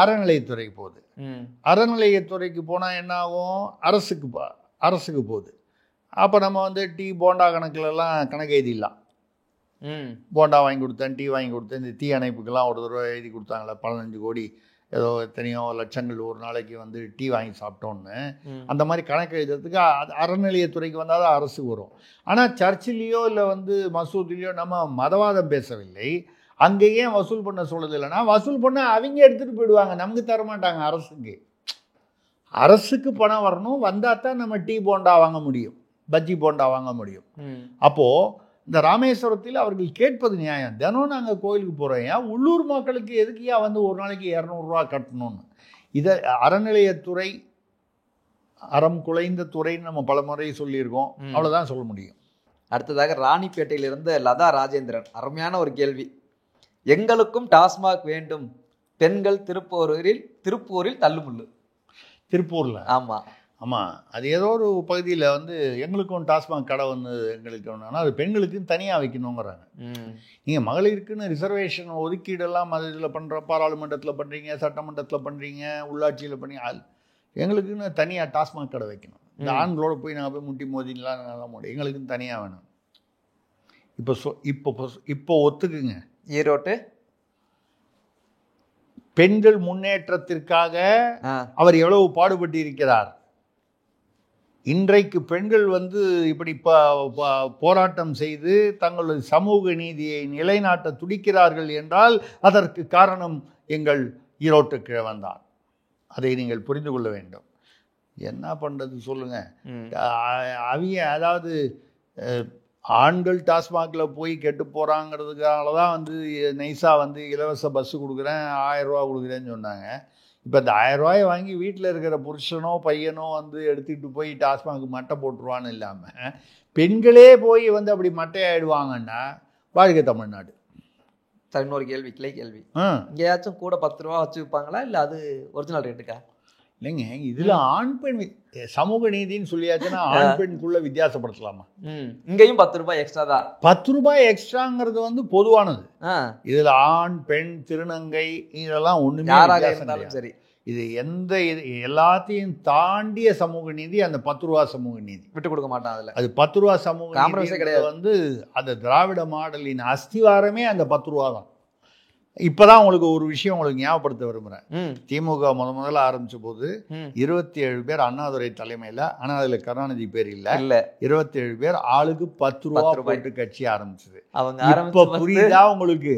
அறநிலையத்துறைக்கு போகுது. அறநிலையத்துறைக்கு போனால் என்ன ஆகும்? அரசுக்கு போகுது. அப்போ நம்ம வந்து டீ போண்டா கணக்கிலலாம் கணக்கு எழுதிடலாம். போண்டா வாங்கி கொடுத்தேன், டீ வாங்கி கொடுத்தேன். இந்த தீ அணைப்புக்கெல்லாம் ஒரு தடவை எழுதி கொடுத்தாங்களே 15 கோடி ஏதோ எத்தனையோ லட்சங்கள் ஒரு நாளைக்கு வந்து டீ வாங்கி சாப்பிட்டோன்னு. அந்த மாதிரி கணக்கு எழுதுறதுக்கு அறநிலையத்துறைக்கு வந்தால் தான் அரசு வரும். ஆனால் சர்ச்சிலேயோ இல்லை வந்து மசூதிலேயோ நம்ம மதவாதம் பேசவில்லை. அங்கே ஏன் வசூல் பண்ண சொல்லுது இல்லைன்னா, வசூல் பண்ண அவங்க எடுத்துகிட்டு போயிடுவாங்க, நமக்கு தரமாட்டாங்க. அரசுக்கு பணம் வரணும், வந்தால் தான் நம்ம டீ போண்டா வாங்க முடியும், பஜ்ஜி போண்டா வாங்க முடியும். அப்போது இந்த ராமேஸ்வரத்தில் அவர்கள் கேட்பது நியாயம். தினம் நாங்கள் கோயிலுக்கு போகிறோம், ஏன் உள்ளூர் மக்களுக்கு எதுக்கியா வந்து ஒரு நாளைக்கு 200 கட்டணும்னு. இதை அறநிலையத்துறை அறம் குலைந்த துறைன்னு நம்ம பல முறை சொல்லியிருக்கோம். அவ்வளோதான் சொல்ல முடியும். அடுத்ததாக ராணிப்பேட்டையிலிருந்து லதா ராஜேந்திரன் அருமையான ஒரு கேள்வி. எங்களுக்கும் டாஸ்மாக் வேண்டும், பெண்கள் திருப்பூரில் தள்ளுமுள்ளு. திருப்பூரில்? ஆமாம். அது ஏதோ ஒரு பகுதியில் வந்து எங்களுக்கும் டாஸ்மாக் கடை வந்து எங்களுக்கு ஒன்றுனா அது பெண்களுக்குன்னு தனியாக வைக்கணுங்கிறாங்க. நீங்கள் மகளிருக்குன்னு ரிசர்வேஷன் ஒதுக்கீடெல்லாம் அது இதில் பண்ணுற, பாராளுமன்றத்தில் பண்ணுறீங்க, சட்டமன்றத்தில் பண்ணுறீங்க, உள்ளாட்சியில் பண்ணி, எங்களுக்குன்னு தனியாக டாஸ்மாக் கடை வைக்கணும். இந்த ஆண்களோட போய் நாங்கள் போய் முட்டி மோதிலாம் நல்லா முடியும். எங்களுக்குன்னு தனியாக வேணும். இப்போ ஒத்துக்குங்க, ஈரோட்டு பெண்கள் முன்னேற்றத்திற்காக அவர் எவ்வளவு பாடுபட்டு இருக்கிறார். இன்றைக்கு பெண்கள் வந்து இப்படி போராட்டம் செய்து தங்களது சமூக நீதியை நிலைநாட்ட துடிக்கிறார்கள் என்றால் அதற்கு காரணம் எங்கள் ஈரோட்டு கிழவன் தான். அதை நீங்கள் புரிந்து கொள்ள வேண்டும். என்ன பண்ணுறது சொல்லுங்கள். அதாவது ஆண்கள் டாஸ்மாகில் போய் கெட்டு போகிறாங்கிறதுக்காக தான் வந்து நைஸாக வந்து இலவச பஸ்ஸு கொடுக்குறேன், 1000 ரூபா கொடுக்குறேன்னு சொன்னாங்க. இப்போ இந்த 1000 ரூபாயை வாங்கி வீட்டில் இருக்கிற புருஷனோ பையனோ வந்து எடுத்துக்கிட்டு போய் டாஸ்மாக் மட்டை போட்டுருவான்னு இல்லாமல் பெண்களே போய் வந்து அப்படி மட்டையாயிடுவாங்கன்னா வாழ்க்கை தமிழ்நாடு. சார், இன்னொரு கேள்வி, கிளை கேள்வி. இங்கேயாச்சும் கூட 10 ரூபா வச்சு விற்பாங்களா, இல்லை அது ஒரிஜினல் ரேட்டுக்கா? இல்லைங்க, இதில் ஆண் பெண் சமூக நீதினு சொல்லியாச்சுன்னா ஆண் பெண்குள்ள வித்தியாசப்படுத்தலாமா? இங்கேயும் 10 ரூபாய் எக்ஸ்ட்ரா தான். 10 ரூபாய் எக்ஸ்ட்ராங்கிறது வந்து பொதுவானது. இதில் ஆண் பெண் திருநங்கை இதெல்லாம் ஒன்றுமே இருந்தாலும் சரி, இது எல்லாத்தையும் தாண்டிய சமூக நீதி. அந்த 10 ரூபா சமூக நீதி விட்டு கொடுக்க மாட்டான். அதில் அது 10 ரூபா சமூக நீதி கிடையாது. வந்து அந்த திராவிட மாடலின் அஸ்திவாரமே அந்த 10 ரூபா தான். இப்போதான் உங்களுக்கு ஒரு விஷயம் உங்களுக்கு ஞாபகப்படுத்த விரும்புகிறேன். திமுக முதல்ல ஆரம்பிச்ச போது 27 பேர் அண்ணாதுரை தலைமையில், ஆனால் அதில் கருணாநிதி பேர் இல்லை, 27 பேர் ஆளுக்கு 10 ரூபா போட்டு கட்சி ஆரம்பிச்சது. இப்போ புரியுதா உங்களுக்கு?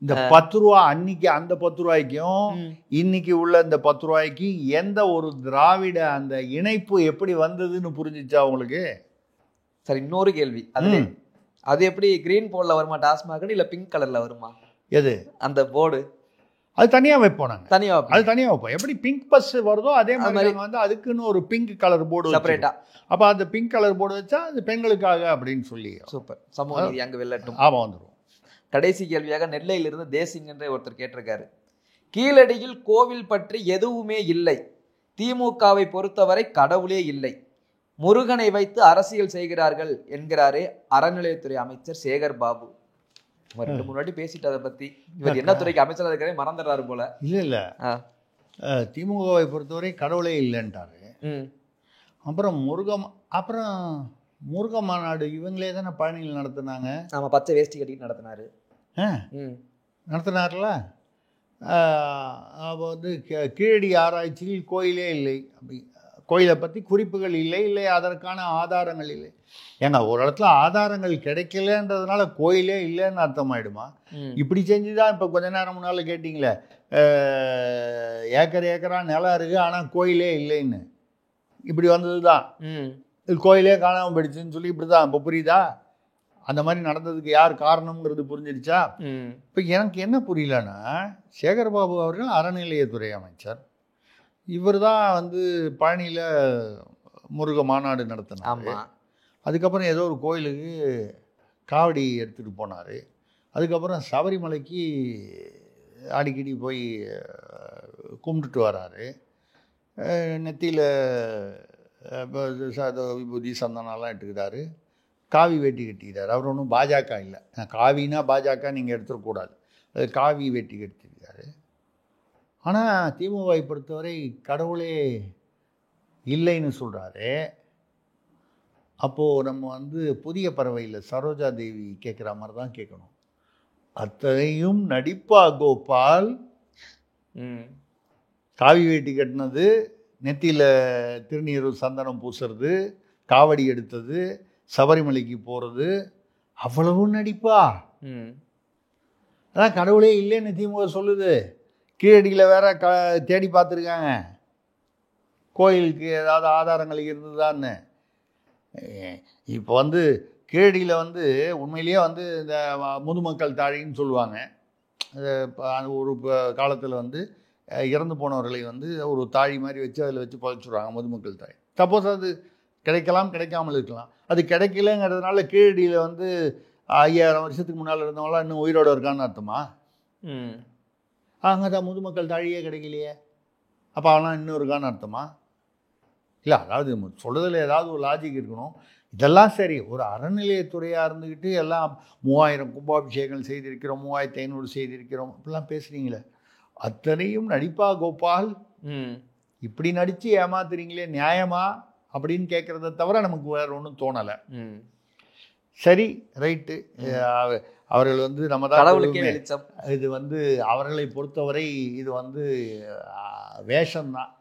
இந்த 10 ரூபா அன்னைக்கு அந்த 10 ரூபாய்க்கும் இன்னைக்கு உள்ள இந்த 10 ரூபாய்க்கு எந்த ஒரு திராவிட அந்த இணைப்பு எப்படி வந்ததுன்னு புரிஞ்சிச்சா உங்களுக்கு? சரி, இன்னொரு கேள்வி. அது அது எப்படி கிரீன் போர்டில் வருமா டாஸ்மாக், இல்லை பிங்க் கலரில் வருமா எது அந்த போர்டு? அது தனியாக வைப்போம் நாங்கள், தனியாக அது தனியாக வைப்போம். எப்படி பிங்க் பஸ் வருதோ அதே மாதிரி நாங்கள் வந்து அதுக்குன்னு ஒரு பிங்க் கலர் போர்டு செப்பரேட்டாக. அப்போ அந்த பிங்க் கலர் போர்டு வச்சா அது பெண்களுக்காக அப்படின்னு சொல்லி. சூப்பர், சமூக நீதி அங்கே வெல்லட்டும். ஆமாம், வந்துடும். கடைசி கேள்வியாக நெல்லையிலிருந்து தேசிங் என்ற ஒருத்தர் கேட்டிருக்காரு, கீழடியில் கோவில் பற்றி எதுவுமே இல்லை, திமுகவை பொறுத்தவரை கடவுளே இல்லை, முருகனை வைத்து அரசியல் செய்கிறார்கள் என்கிறாரே அறநிலையத்துறை அமைச்சர் சேகர் பாபு. 2 முன்னாடி பேசிட்டு அதை பத்தி, இவர் என்ன துறைக்கு அமைச்சராக இருக்கிறே மறந்துடுறாரு போல. இல்லை திமுகவை பொறுத்தவரை கடவுளே இல்லைன்ட்டாரு. அப்புறம் முருக மாநாடு இவங்களே தானே பழனியில் நடத்தினாங்க. நம்ம பச்சை வேஷ்டி கட்டிட்டு நடத்தினார்ல. அப்போ வந்து கீழடி ஆராய்ச்சியில் கோயிலே இல்லை, அப்படி கோயிலை பற்றி குறிப்புகள் இல்லை, அதற்கான ஆதாரங்கள் இல்லை. ஏங்க ஒரு இடத்துல ஆதாரங்கள் கிடைக்கலன்றதுனால கோயிலே இல்லைன்னு அர்த்தமாயிடுமா? இப்படி செஞ்சுதான் இப்போ கொஞ்ச நேரம் முன்னால் கேட்டிங்களே, ஏக்கரா நிலம் இருக்குது ஆனால் கோயிலே இல்லைன்னு, இப்படி வந்தது தான். இது கோயிலே காணாமல் போயிடுச்சுன்னு சொல்லி இப்படி தான். இப்போ புரியுதா? அந்த மாதிரி நடந்ததுக்கு யார் காரணம்ங்கிறது புரிஞ்சிருச்சா? இப்போ எனக்கு என்ன புரியலன்னா, சேகர்பாபு அவர்கள் அறநிலையத்துறை அமைச்சர், இவர் தான் வந்து பழனியில் முருக மாநாடு நடத்தினார். அதுக்கப்புறம் ஏதோ ஒரு கோயிலுக்கு காவடி எடுத்துகிட்டு போனார். அதுக்கப்புறம் சபரிமலைக்கு அடிக்கடி போய் கும்பிட்டுட்டு வராரு. நெத்தியில் விபூதி சந்தனம்லாம் எடுத்துக்கிட்டாரு. காவி வேட்டி கட்டிக்கிறார். அவர் ஒன்றும் பாஜக இல்லை. காவினா பாஜக நீங்கள் எடுத்துடக்கூடாது. அது காவி வேட்டி கட்டிருக்காரு. ஆனால் திமுகவை பொறுத்தவரை கடவுளே இல்லைன்னு சொல்கிறாரு. அப்போது நம்ம வந்து புதிய பறவையில் சரோஜா தேவி கேட்குற மாதிரி தான் கேட்கணும். அத்தனையும் நடிப்பா கோபால்? காவி வேட்டி கட்டினது, நெத்தியில் திருநீர் சந்தனம் பூசுறது, காவடி எடுத்தது, சபரிமலைக்கு போகிறது, அவ்வளவு நடிப்பா? அதான் கடவுளே இல்லைன்னு திமுக சொல்லுது. கீழடியில் வேற தேடி பார்த்துருக்காங்க, கோயிலுக்கு ஏதாவது ஆதாரங்கள் இருந்ததான்னு. இப்போ வந்து கீழடியில் வந்து உண்மையிலேயே வந்து இந்த முதுமக்கள் தாழின்னு சொல்லுவாங்க. ஒரு காலத்தில் வந்து இறந்து போனவர்களை வந்து ஒரு தாழி மாதிரி வச்சு அதில் வச்சு புதைச்சிடுவாங்க, முதுமக்கள் தாழி. சப்போஸ் அது கிடைக்கலாம், கிடைக்காமல் இருக்கலாம். அது கிடைக்கலங்கிறதுனால கீழடியில் வந்து 5000 வருஷத்துக்கு முன்னால் இருந்தவங்களாம் இன்னும் உயிரோடு இருக்கான்னு அர்த்தமா? அங்கே தான் முதுமக்கள் தாழியே கிடைக்கலையே, அப்போ அவெல்லாம் இன்னும் இருக்கான்னு அர்த்தமா? இல்லை, அதாவது சொல்கிறதுல ஏதாவது ஒரு லாஜிக் இருக்கணும். இதெல்லாம் சரி, ஒரு அறநிலையத்துறையாக இருந்துக்கிட்டு எல்லாம் 3000 கும்பாபிஷேகங்கள் செய்திருக்கிறோம், 3500 செய்திருக்கிறோம், இப்படிலாம் பேசுகிறீங்களே, அத்தனையும் நடிப்பா கோபால்? இப்படி நடித்து ஏமாத்துறீங்களே, நியாயமா அப்படின்னு கேட்குறத தவிர நமக்கு வேறு ஒன்றும் தோணலை. சரி, ரைட்டு. அவர்கள் வந்து நம்ம தான், இது வந்து அவர்களை பொறுத்தவரை இது வந்து வேஷம்தான்,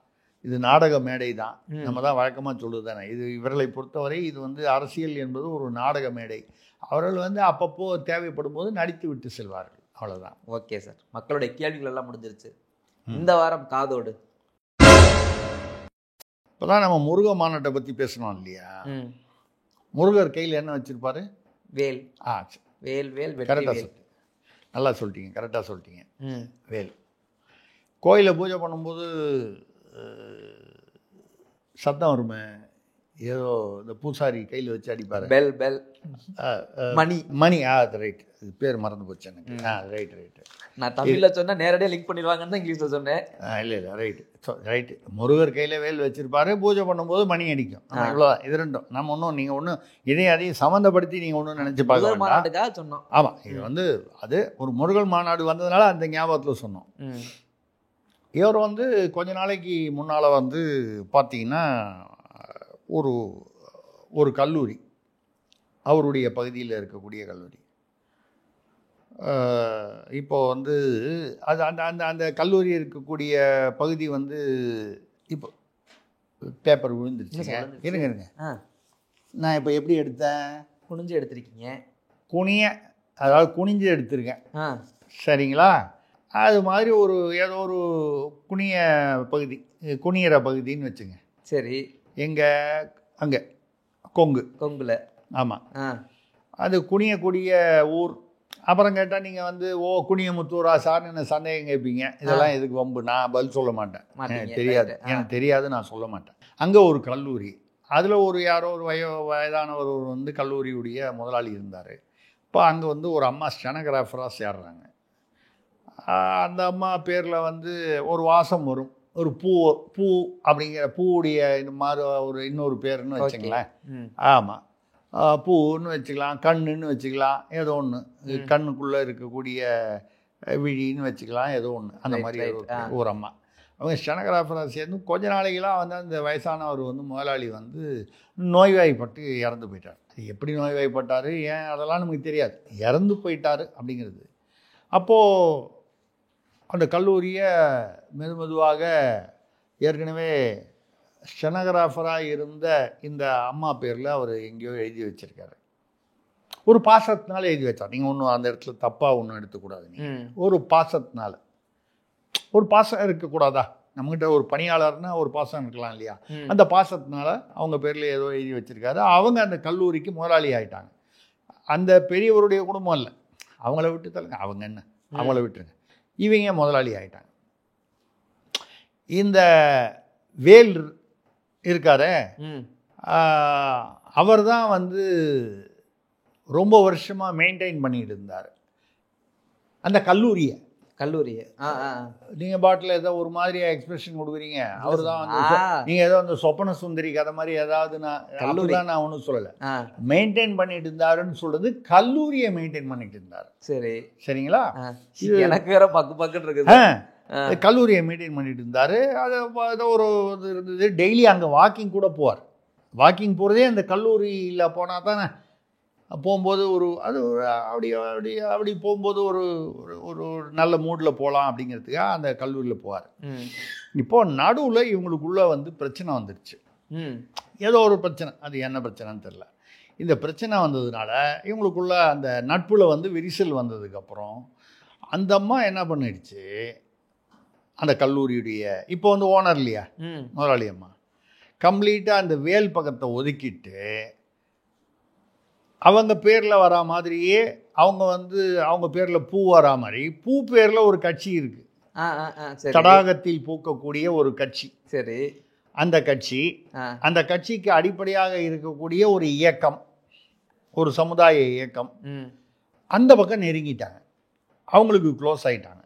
இது நாடக மேடை தான். நம்ம தான் வழக்கமாக சொல்லுது தானே. இது இவர்களை பொறுத்தவரை இது வந்து அரசியல் என்பது ஒரு நாடக மேடை. அவர்கள் வந்து அப்பப்போ தேவைப்படும் போது நடித்து விட்டு செல்வார்கள், அவ்வளோதான். ஓகே சார், மக்களுடைய கேள்விகள் எல்லாம் முடிஞ்சிருச்சு. இந்த வாரம் காதோடு இப்போதான் நம்ம முருக மாநாட்டை பற்றி பேசணும் இல்லையா? முருகர் கையில் என்ன வச்சுருப்பாரு? வேல். வேல் வேல். கரெக்டாக சொல்லிட்டீங்க, நல்லா சொல்லிட்டீங்க, கரெக்டாக சொல்லிட்டீங்க. வேல். கோயிலை பூஜை பண்ணும்போது சத்தம் வருமே, ஏதோ இந்த பூசாரி கையில் வச்சு அடிப்பாரு, பெல் பெல், மணி மணி. அது ரைட், இது பேர் மறந்து போச்சு எனக்கு. ரைட். நான் தமிழில் சொன்னால் நேரடியாக லிங்க் பண்ணிடுவாங்கன்னு தான் இங்கிலீஷில் சொன்னேன். இல்லை ரைட்டு. முருகர் கையில் வேல் வச்சுருப்பாரு, பூஜை பண்ணும்போது மணி அடிக்கும். இவ்வளோதான், இது ரெண்டும். நம்ம ஒன்றும் நீங்கள் ஒன்றும் இதையும் அதையும் சம்மந்தப்படுத்தி நீங்கள் ஒன்றும் நினச்சி பார்க்க மாநாட்டுக்காக சொன்னோம். ஆமாம், இது வந்து அது ஒரு முருகன் மாநாடு வந்ததுனால அந்த ஞாபகத்தில் சொன்னோம். இவர் வந்து கொஞ்ச நாளைக்கு முன்னால் வந்து பார்த்தீங்கன்னா ஒரு கல்லூரி, அவருடைய பகுதியில் இருக்கக்கூடிய கல்லூரி, இப்போ வந்து அது அந்த அந்த அந்த கல்லூரி இருக்கக்கூடிய பகுதி வந்து இப்போ பேப்பர் விழுந்துருச்சுங்க. இருங்க, நான் இப்போ எப்படி எடுத்தேன்? குனிஞ்சு எடுத்திருக்கீங்க. அதாவது குனிஞ்சு எடுத்திருக்கேன், சரிங்களா? அது மாதிரி ஏதோ ஒரு குனியிற பகுதின்னு வச்சுங்க. சரி. எங்கே? அங்கே கொங்குல. ஆமாம். அது குனியக்கூடிய ஊர். அப்புறம் கேட்டால் நீங்கள் வந்து குனியமுத்தூரா சார்னு என்ன சந்தேகம் கேட்பீங்க. இதெல்லாம் எதுக்கு வம்பு, நான் பதில் சொல்ல மாட்டேன், எனக்கு தெரியாது, எனக்கு தெரியாது, நான் சொல்ல மாட்டேன். அங்கே ஒரு கல்லூரி, அதில் யாரோ ஒரு வயதானவர் வந்து கல்லூரியுடைய முதலாளி இருந்தார். இப்போ அங்கே வந்து ஒரு அம்மா ஸ்டெனோகிராஃபராக சேர்றாங்க. அந்த அம்மா பேரில் வந்து ஒரு வாசம் வரும், ஒரு பூ அப்படிங்கிற பூவுடைய இந்த மாதிரி ஒரு இன்னொரு பேருன்னு வச்சுங்களேன். ஆமாம், பூன்னு வச்சுக்கலாம், கண்ணுன்னு வச்சுக்கலாம், ஏதோ ஒன்று, கண்ணுக்குள்ளே இருக்கக்கூடிய விழின்னு வச்சுக்கலாம், ஏதோ ஒன்று, அந்த மாதிரி ஒரு அம்மா. அவங்க ஸ்டெனோகிராஃபராக சேர்ந்து கொஞ்ச நாளைக்கெல்லாம் வந்து அந்த வயசானவர் வந்து முதலாளி வந்து நோய்வாய்ப்பட்டு இறந்து போயிட்டார். எப்படி நோய்வாய்ப்பட்டார், ஏன், அதெல்லாம் நமக்கு தெரியாது, இறந்து போயிட்டார் அப்படிங்கிறது. அப்போது அந்த கல்லூரியை மெதுவாக ஏற்கனவே ஸ்டெனோகிராஃபராக இருந்த இந்த அம்மா பேரில் அவர் எங்கேயோ எழுதி வச்சுருக்காரு. ஒரு பாசத்தினால எழுதி வச்சார். நீங்கள் ஒன்றும் அந்த இடத்துல தப்பாக ஒன்றும் எடுத்துக்கூடாது. ஒரு பாசத்தினால, ஒரு பாசம் இருக்கக்கூடாதா? நம்மகிட்ட ஒரு பணியாளர்னா ஒரு பாசம் இருக்கலாம் இல்லையா? அந்த பாசத்தினால அவங்க பேரில் ஏதோ எழுதி வச்சுருக்காரு. அவங்க அந்த கல்லூரிக்கு முதலாளி ஆகிட்டாங்க. அந்த பெரியவருடைய குடும்பம் இல்லை, அவங்கள விட்டு தள்ளுங்க, அவங்க என்ன, அவங்கள விட்டுருங்க, இவங்க முதலாளி ஆகிட்டாங்க. இந்த வேல் இருக்காரே, அவர் தான் வந்து ரொம்ப வருஷமாக மெயின்டைன் பண்ணிட்டு இருந்தார் அந்த கல்லூரியை. நீங்கள் பாட்டில் ஏதோ ஒரு மாதிரியாக எக்ஸ்பிரஷன் கொடுக்குறீங்க. அவர் தான் வந்து நீங்கள் ஏதோ அந்த சொப்பன சுந்தரி கதை மாதிரி ஏதாவது, நான் ஒன்றும் சொல்லலை, மெயின்டைன் பண்ணிட்டு இருந்தாருன்னு சொல்றது கல்லூரியை மெயின்டைன் பண்ணிட்டு இருந்தார். சரிங்களா? எனக்கு வேற பக்கு இருக்குது. கல்லூரியை மெயின்டைன் பண்ணிட்டு இருந்தார். அது ஏதோ ஒரு இது இருந்தது. டெய்லி அங்கே வாக்கிங் கூட போவார். வாக்கிங் போகிறதே அந்த கல்லூரியில் போனால் தானே, போகும்போது அப்படி போகும்போது ஒரு நல்ல மூடில் போகலாம் அப்படிங்கிறதுக்காக அந்த கல்லூரியில் போவார். இப்போது நடுவில் இவங்களுக்குள்ளே வந்து பிரச்சனை வந்துடுச்சு. ஏதோ ஒரு பிரச்சனை, அது என்ன பிரச்சனைன்னு தெரில. இந்த பிரச்சனை வந்ததுனால இவங்களுக்குள்ள அந்த நட்பில் வந்து விரிசல் வந்ததுக்கப்புறம் அந்த அம்மா என்ன பண்ணிடுச்சு, அந்த கல்லூரியுடைய இப்போ வந்து ஓனர் இல்லையா, முதலாளி அம்மா, கம்ப்ளீட்டாக அந்த வேல் பக்கத்தை ஒதுக்கிட்டு அவங்க பேரில் வரா மாதிரியே, அவங்க வந்து அவங்க பேரில் பூ வரா மாதிரி, பூ பேரில் ஒரு கட்சி இருக்குது, தடாகத்தில் பூக்கக்கூடிய ஒரு கட்சி. சரி, அந்த கட்சி, அந்த கட்சிக்கு அடிப்படையாக இருக்கக்கூடிய ஒரு இயக்கம், ஒரு சமுதாய இயக்கம், அந்த பக்கம் நெருங்கிட்டாங்க, அவங்களுக்கு க்ளோஸ் ஆகிட்டாங்க.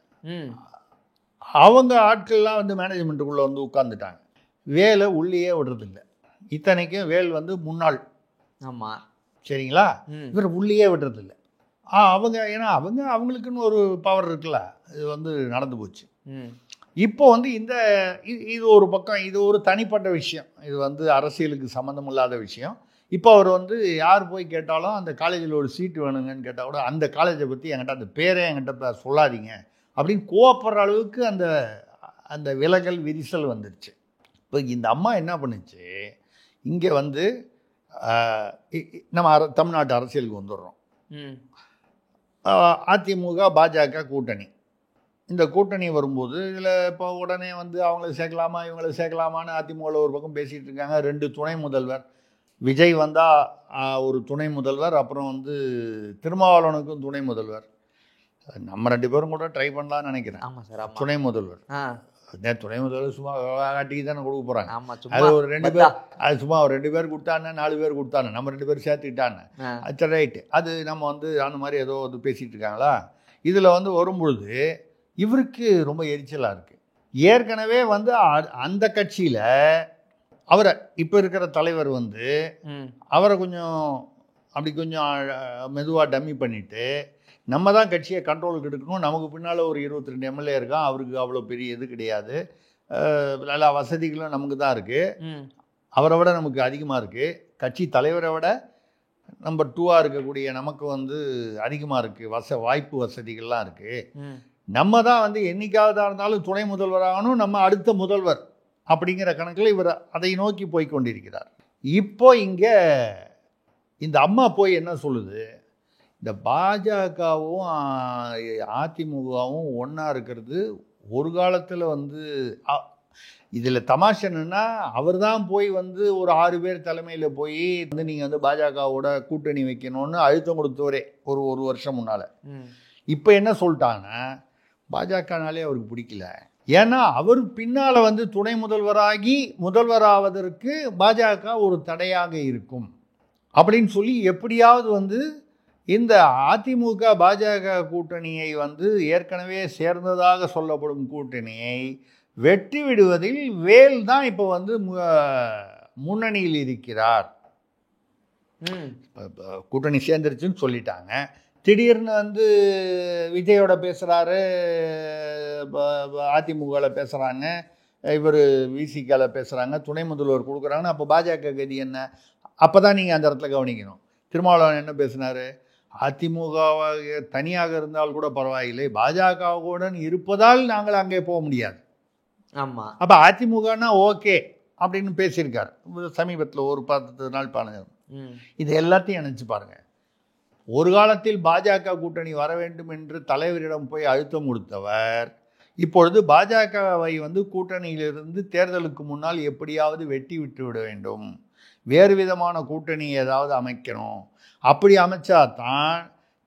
அவங்க ஆட்கள்லாம் வந்து மேனேஜ்மெண்ட்டுக்குள்ளே வந்து உட்காந்துட்டாங்க. வேலை உள்ளேயே விடுறதில்லை. இத்தனைக்கும் வேல் வந்து முன்னாள். ஆமாம், சரிங்களா? இவர் உள்ளேயே விடுறதில்லை. அவங்க ஏன்னா அவங்களுக்குன்னு ஒரு பவர் இருக்குல்ல, இது வந்து நடந்து போச்சு. இப்போ வந்து இது ஒரு பக்கம், இது ஒரு தனிப்பட்ட விஷயம், இது வந்து அரசியலுக்கு சம்மந்தம் இல்லாத விஷயம். இப்போ அவர் வந்து யார் போய் கேட்டாலும் அந்த காலேஜில் ஒரு சீட்டு வேணுங்கன்னு கேட்டால் கூட அந்த காலேஜை பற்றி என்கிட்ட அந்த பேரே என்கிட்ட சொல்லாதீங்க அப்படின்னு கோவப்படுற அளவுக்கு அந்த விலகல் விரிசல் வந்துடுச்சு. இப்போ இந்த அம்மா என்ன பண்ணுச்சு, இங்கே வந்து நம்ம தமிழ்நாட்டு அரசியலுக்கு வந்துடுறோம். அதிமுக பாஜக கூட்டணி, இந்த கூட்டணி வரும்போது இதில் இப்போ உடனே வந்து அவங்கள சேர்க்கலாமா இவங்கள சேர்க்கலாமான்னு அதிமுகவில் ஒரு பக்கம் பேசிகிட்டு இருக்காங்க. 2 துணை முதல்வர், விஜய் வந்தால் ஒரு துணை முதல்வர், அப்புறம் வந்து திருமாவளவனுக்கும் துணை முதல்வர். நம்ம 2 பேரும் கூட ட்ரை பண்ணலான்னு நினைக்கிறேன். ஆமாம் சார், துணை முதல்வர். துணை முதல்வர் சும்மா காட்டிக்கு தானே கொடுக்க போகிறாங்க. அது ஒரு 2 பேர், அது சும்மா ஒரு 2 பேர் கொடுத்தானே, 4 பேர் கொடுத்தானே, நம்ம 2 பேர் சேர்த்துக்கிட்டானே, அது ரைட்டு. அது நம்ம வந்து அந்த மாதிரி ஏதோ வந்து பேசிகிட்டு இருக்காங்களா. இதில் வந்து வரும்பொழுது இவருக்கு ரொம்ப எரிச்சலாக இருக்குது. ஏற்கனவே வந்து அந்த கட்சியில் அவரை இப்போ இருக்கிற தலைவர் வந்து அவரை கொஞ்சம் மெதுவாக டம்மி பண்ணிவிட்டு, நம்ம தான் கட்சியை கண்ட்ரோலுக்கு எடுக்கணும், நமக்கு பின்னால் ஒரு 22 எம்எல்ஏ இருக்கான், அவருக்கு அவ்வளோ பெரிய இது கிடையாது, எல்லா வசதிகளும் நமக்கு தான் இருக்குது, அவரை விட நமக்கு அதிகமாக இருக்குது, கட்சி தலைவரை விட நம்பர் 2ஆக இருக்கக்கூடிய நமக்கு வந்து அதிகமாக இருக்குது, வாய்ப்பு வசதிகள்லாம் இருக்குது, நம்ம தான் வந்து என்னைக்காவதாக இருந்தாலும் துணை முதல்வராகணும், நம்ம அடுத்த முதல்வர் அப்படிங்கிற கணக்கில் இவர் அதை நோக்கி போய் கொண்டிருக்கிறார். இப்போ இங்கே இந்த அம்மா போய் என்ன சொல்லுது, இந்த பாஜகவும் அதிமுகவும் ஒன்றா இருக்கிறது ஒரு காலத்தில் வந்து இதில் தமாஷ் என்னன்னா, அவர் தான் போய் வந்து ஒரு 6 பேர் தலைமையில் போய் வந்து நீங்கள் வந்து பாஜகவோட கூட்டணி வைக்கணும்னு அழுத்தம் கொடுத்தவரே ஒரு வருஷம் முன்னால். இப்போ என்ன சொல்லிட்டாங்கன்னா, பாஜகனாலே அவருக்கு பிடிக்கல, ஏன்னா அவர் பின்னால் வந்து துணை முதல்வராகி முதல்வராவதற்கு பாஜக ஒரு தடையாக இருக்கும் அப்படின்னு சொல்லி எப்படியாவது வந்து இந்த அதிமுக பாஜக கூட்டணியை வந்து ஏற்கனவே சேர்ந்ததாக சொல்லப்படும் கூட்டணியை வெற்றி விடுவதில் வேல் தான் இப்போ வந்து முன்னணியில் இருக்கிறார். கூட்டணி சேர்ந்துருச்சுன்னு சொல்லிட்டாங்க. திடீர்னு வந்து விஜயோட பேசுகிறாரு, அதிமுகவில் பேசுகிறாங்க, இவர் விசிகாவில் பேசுகிறாங்க, துணை முதல்வர் கொடுக்குறாங்கன்னா அப்போ பாஜக கதி என்ன? அப்போ தான் நீங்கள் அந்த இடத்துல கவனிக்கணும். திருமாவளவன் என்ன பேசினார்? அதிமுக தனியாக இருந்தால் கூட பரவாயில்லை, பாஜகவுடன் இருப்பதால் நாங்கள் அங்கே போக முடியாது. ஆமாம். அப்போ அதிமுகனா ஓகே அப்படின்னு பேசியிருக்கார் சமீபத்தில் ஒரு 10 நாள் 15. இது எல்லாத்தையும் நினச்சி பாருங்கள். ஒரு காலத்தில் பாஜக கூட்டணி வர வேண்டும் என்று தலைவரிடம் போய் அழுத்தம் கொடுத்தவர் இப்பொழுது பாஜகவை வந்து கூட்டணியிலிருந்து தேர்தலுக்கு முன்னால் எப்படியாவது வெட்டி விட்டு விட வேண்டும், வேறு விதமான கூட்டணி ஏதாவது அமைக்கணும், அப்படி அமைச்சாதான்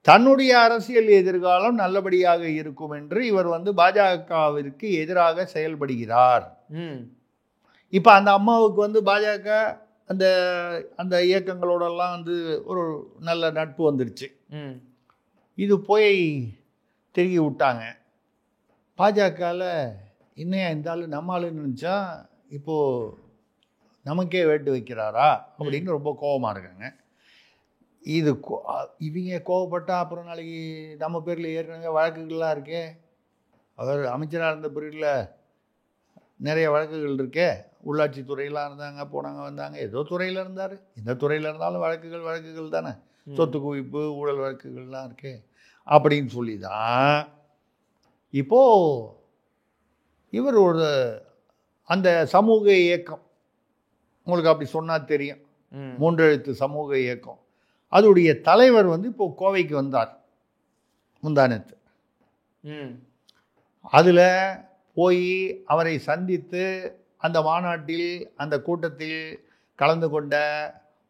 தன்னுடைய அரசியல் எதிர்காலம் நல்லபடியாக இருக்கும் என்று இவர் வந்து பாஜகவிற்கு எதிராக செயல்படுகிறார். இப்போ அந்த அம்மாவுக்கு வந்து பாஜக அந்த அந்த இயக்கங்களோடெல்லாம் வந்து ஒரு நல்ல நட்பு வந்துருச்சு. இது போய் திருகி விட்டாங்க. பாஜகவில் இன்னும் இந்த ஆள் நம்ம ஆளுன்னு நினச்சா இப்போது நமக்கே வேட்டு வைக்கிறாரா அப்படின்னு ரொம்ப கோபமாக இருக்காங்க. இது இவங்க கோவப்பட்டால் அப்புறம் நாளைக்கு நம்ம பேரில் ஏற்கனவே வழக்குகள்லாம் இருக்கே. அவர் அமைச்சராக இருந்த பிரிவில் நிறைய வழக்குகள் இருக்கே. உள்ளாட்சி துறையெல்லாம் இருந்தாங்க, போனாங்க வந்தாங்க, ஏதோ துறையில் இருந்தார். எந்த துறையில் இருந்தாலும் வழக்குகள் தானே. சொத்து குவிப்பு ஊழல் வழக்குகள்லாம் இருக்கே அப்படின்னு சொல்லி தான் இப்போது இவர் ஒரு அந்த சமூக இயக்கம், உங்களுக்கு அப்படி சொன்னால் தெரியும், 3 எழுத்து சமூக இயக்கம், அதோடைய தலைவர் வந்து இப்போ கோவைக்கு வந்தார் முந்தானத்து. அதில் போய் அவரை சந்தித்து அந்த மாநாட்டில் அந்த கூட்டத்தில் கலந்து கொண்ட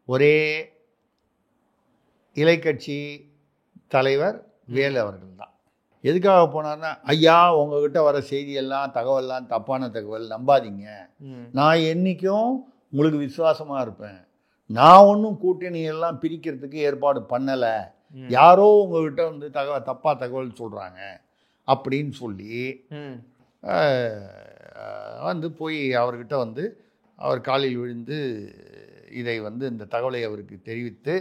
ஒரே இலைக்கட்சி தலைவர் வேலு அவர்கள் தான். எதுக்காக போனார்னா, ஐயா உங்ககிட்ட வர செய்தியெல்லாம் தகவல்லாம் தப்பான தகவல், நம்பாதீங்க, நான் என்றைக்கும் உங்களுக்கு விசுவாசமாக இருப்பேன், நான் ஒன்றும் கூட்டணியெல்லாம் பிரிக்கிறதுக்கு ஏற்பாடு பண்ணலை, யாரோ உங்ககிட்ட வந்து தப்பாக தகவல் சொல்கிறாங்க அப்படின்னு சொல்லி வந்து போய் அவர்கிட்ட வந்து அவர் காலில் விழுந்து இதை வந்து இந்த தகவலை அவருக்கு தெரிவித்து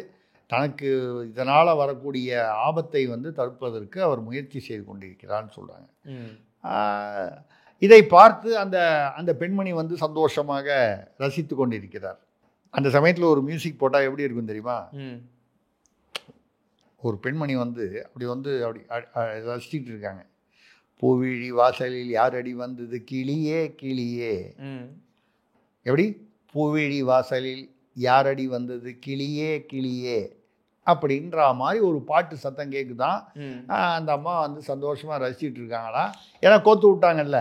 தனக்கு இதனால் வரக்கூடிய ஆபத்தை வந்து தடுப்பதற்கு அவர் முயற்சி செய்து கொண்டிருக்கிறான்னு சொல்கிறாங்க. இதை பார்த்து அந்த அந்த பெண்மணி வந்து சந்தோஷமாக ரசித்து கொண்டிருக்கிறார். அந்த சமயத்தில் ஒரு மியூசிக் போட்டால் எப்படி இருக்கும் தெரியுமா? ஒரு பெண்மணி வந்து அப்படி ரசிச்சுட்டு இருக்காங்க. பூவிழி வாசலில் யார் அடி வந்தது கிளியே கிளியே, எப்படி பூவிழி வாசலில் யார் அடி வந்தது கிளியே கிளியே அப்படின்ற மாதிரி ஒரு பாட்டு சத்தம் கேட்குதான். அந்த அம்மா வந்து சந்தோஷமாக ரசிச்சுட்டு இருக்காங்களா, ஏன்னா கோத்து விட்டாங்கல்ல.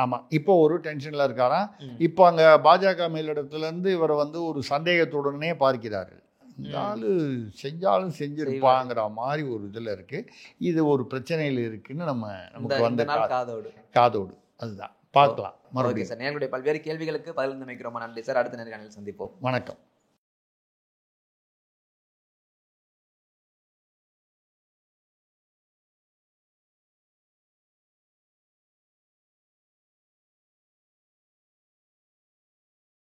ஆமாம், இப்போ ஒரு டென்ஷனில் இருக்காராம். இப்போ அங்கே பாஜக மேலிடத்துலேருந்து இவரை வந்து ஒரு சந்தேகத்துடனே பார்க்கிறார்கள். இந்த ஆள் செஞ்சாலும் செஞ்சிருப்பாங்கிற மாதிரி ஒரு இதில் இருக்குது. இது ஒரு பிரச்சனையில் இருக்குன்னு நமக்கு வந்து காதோடு அதுதான் பார்க்கலாம். மறுபடியும் சார், நேர்களுடைய பல்வேறு கேள்விகளுக்கு பதில் அமைக்கிறோம். நன்றி சார். அடுத்த நேர்காணலில் சந்திப்போம். வணக்கம்.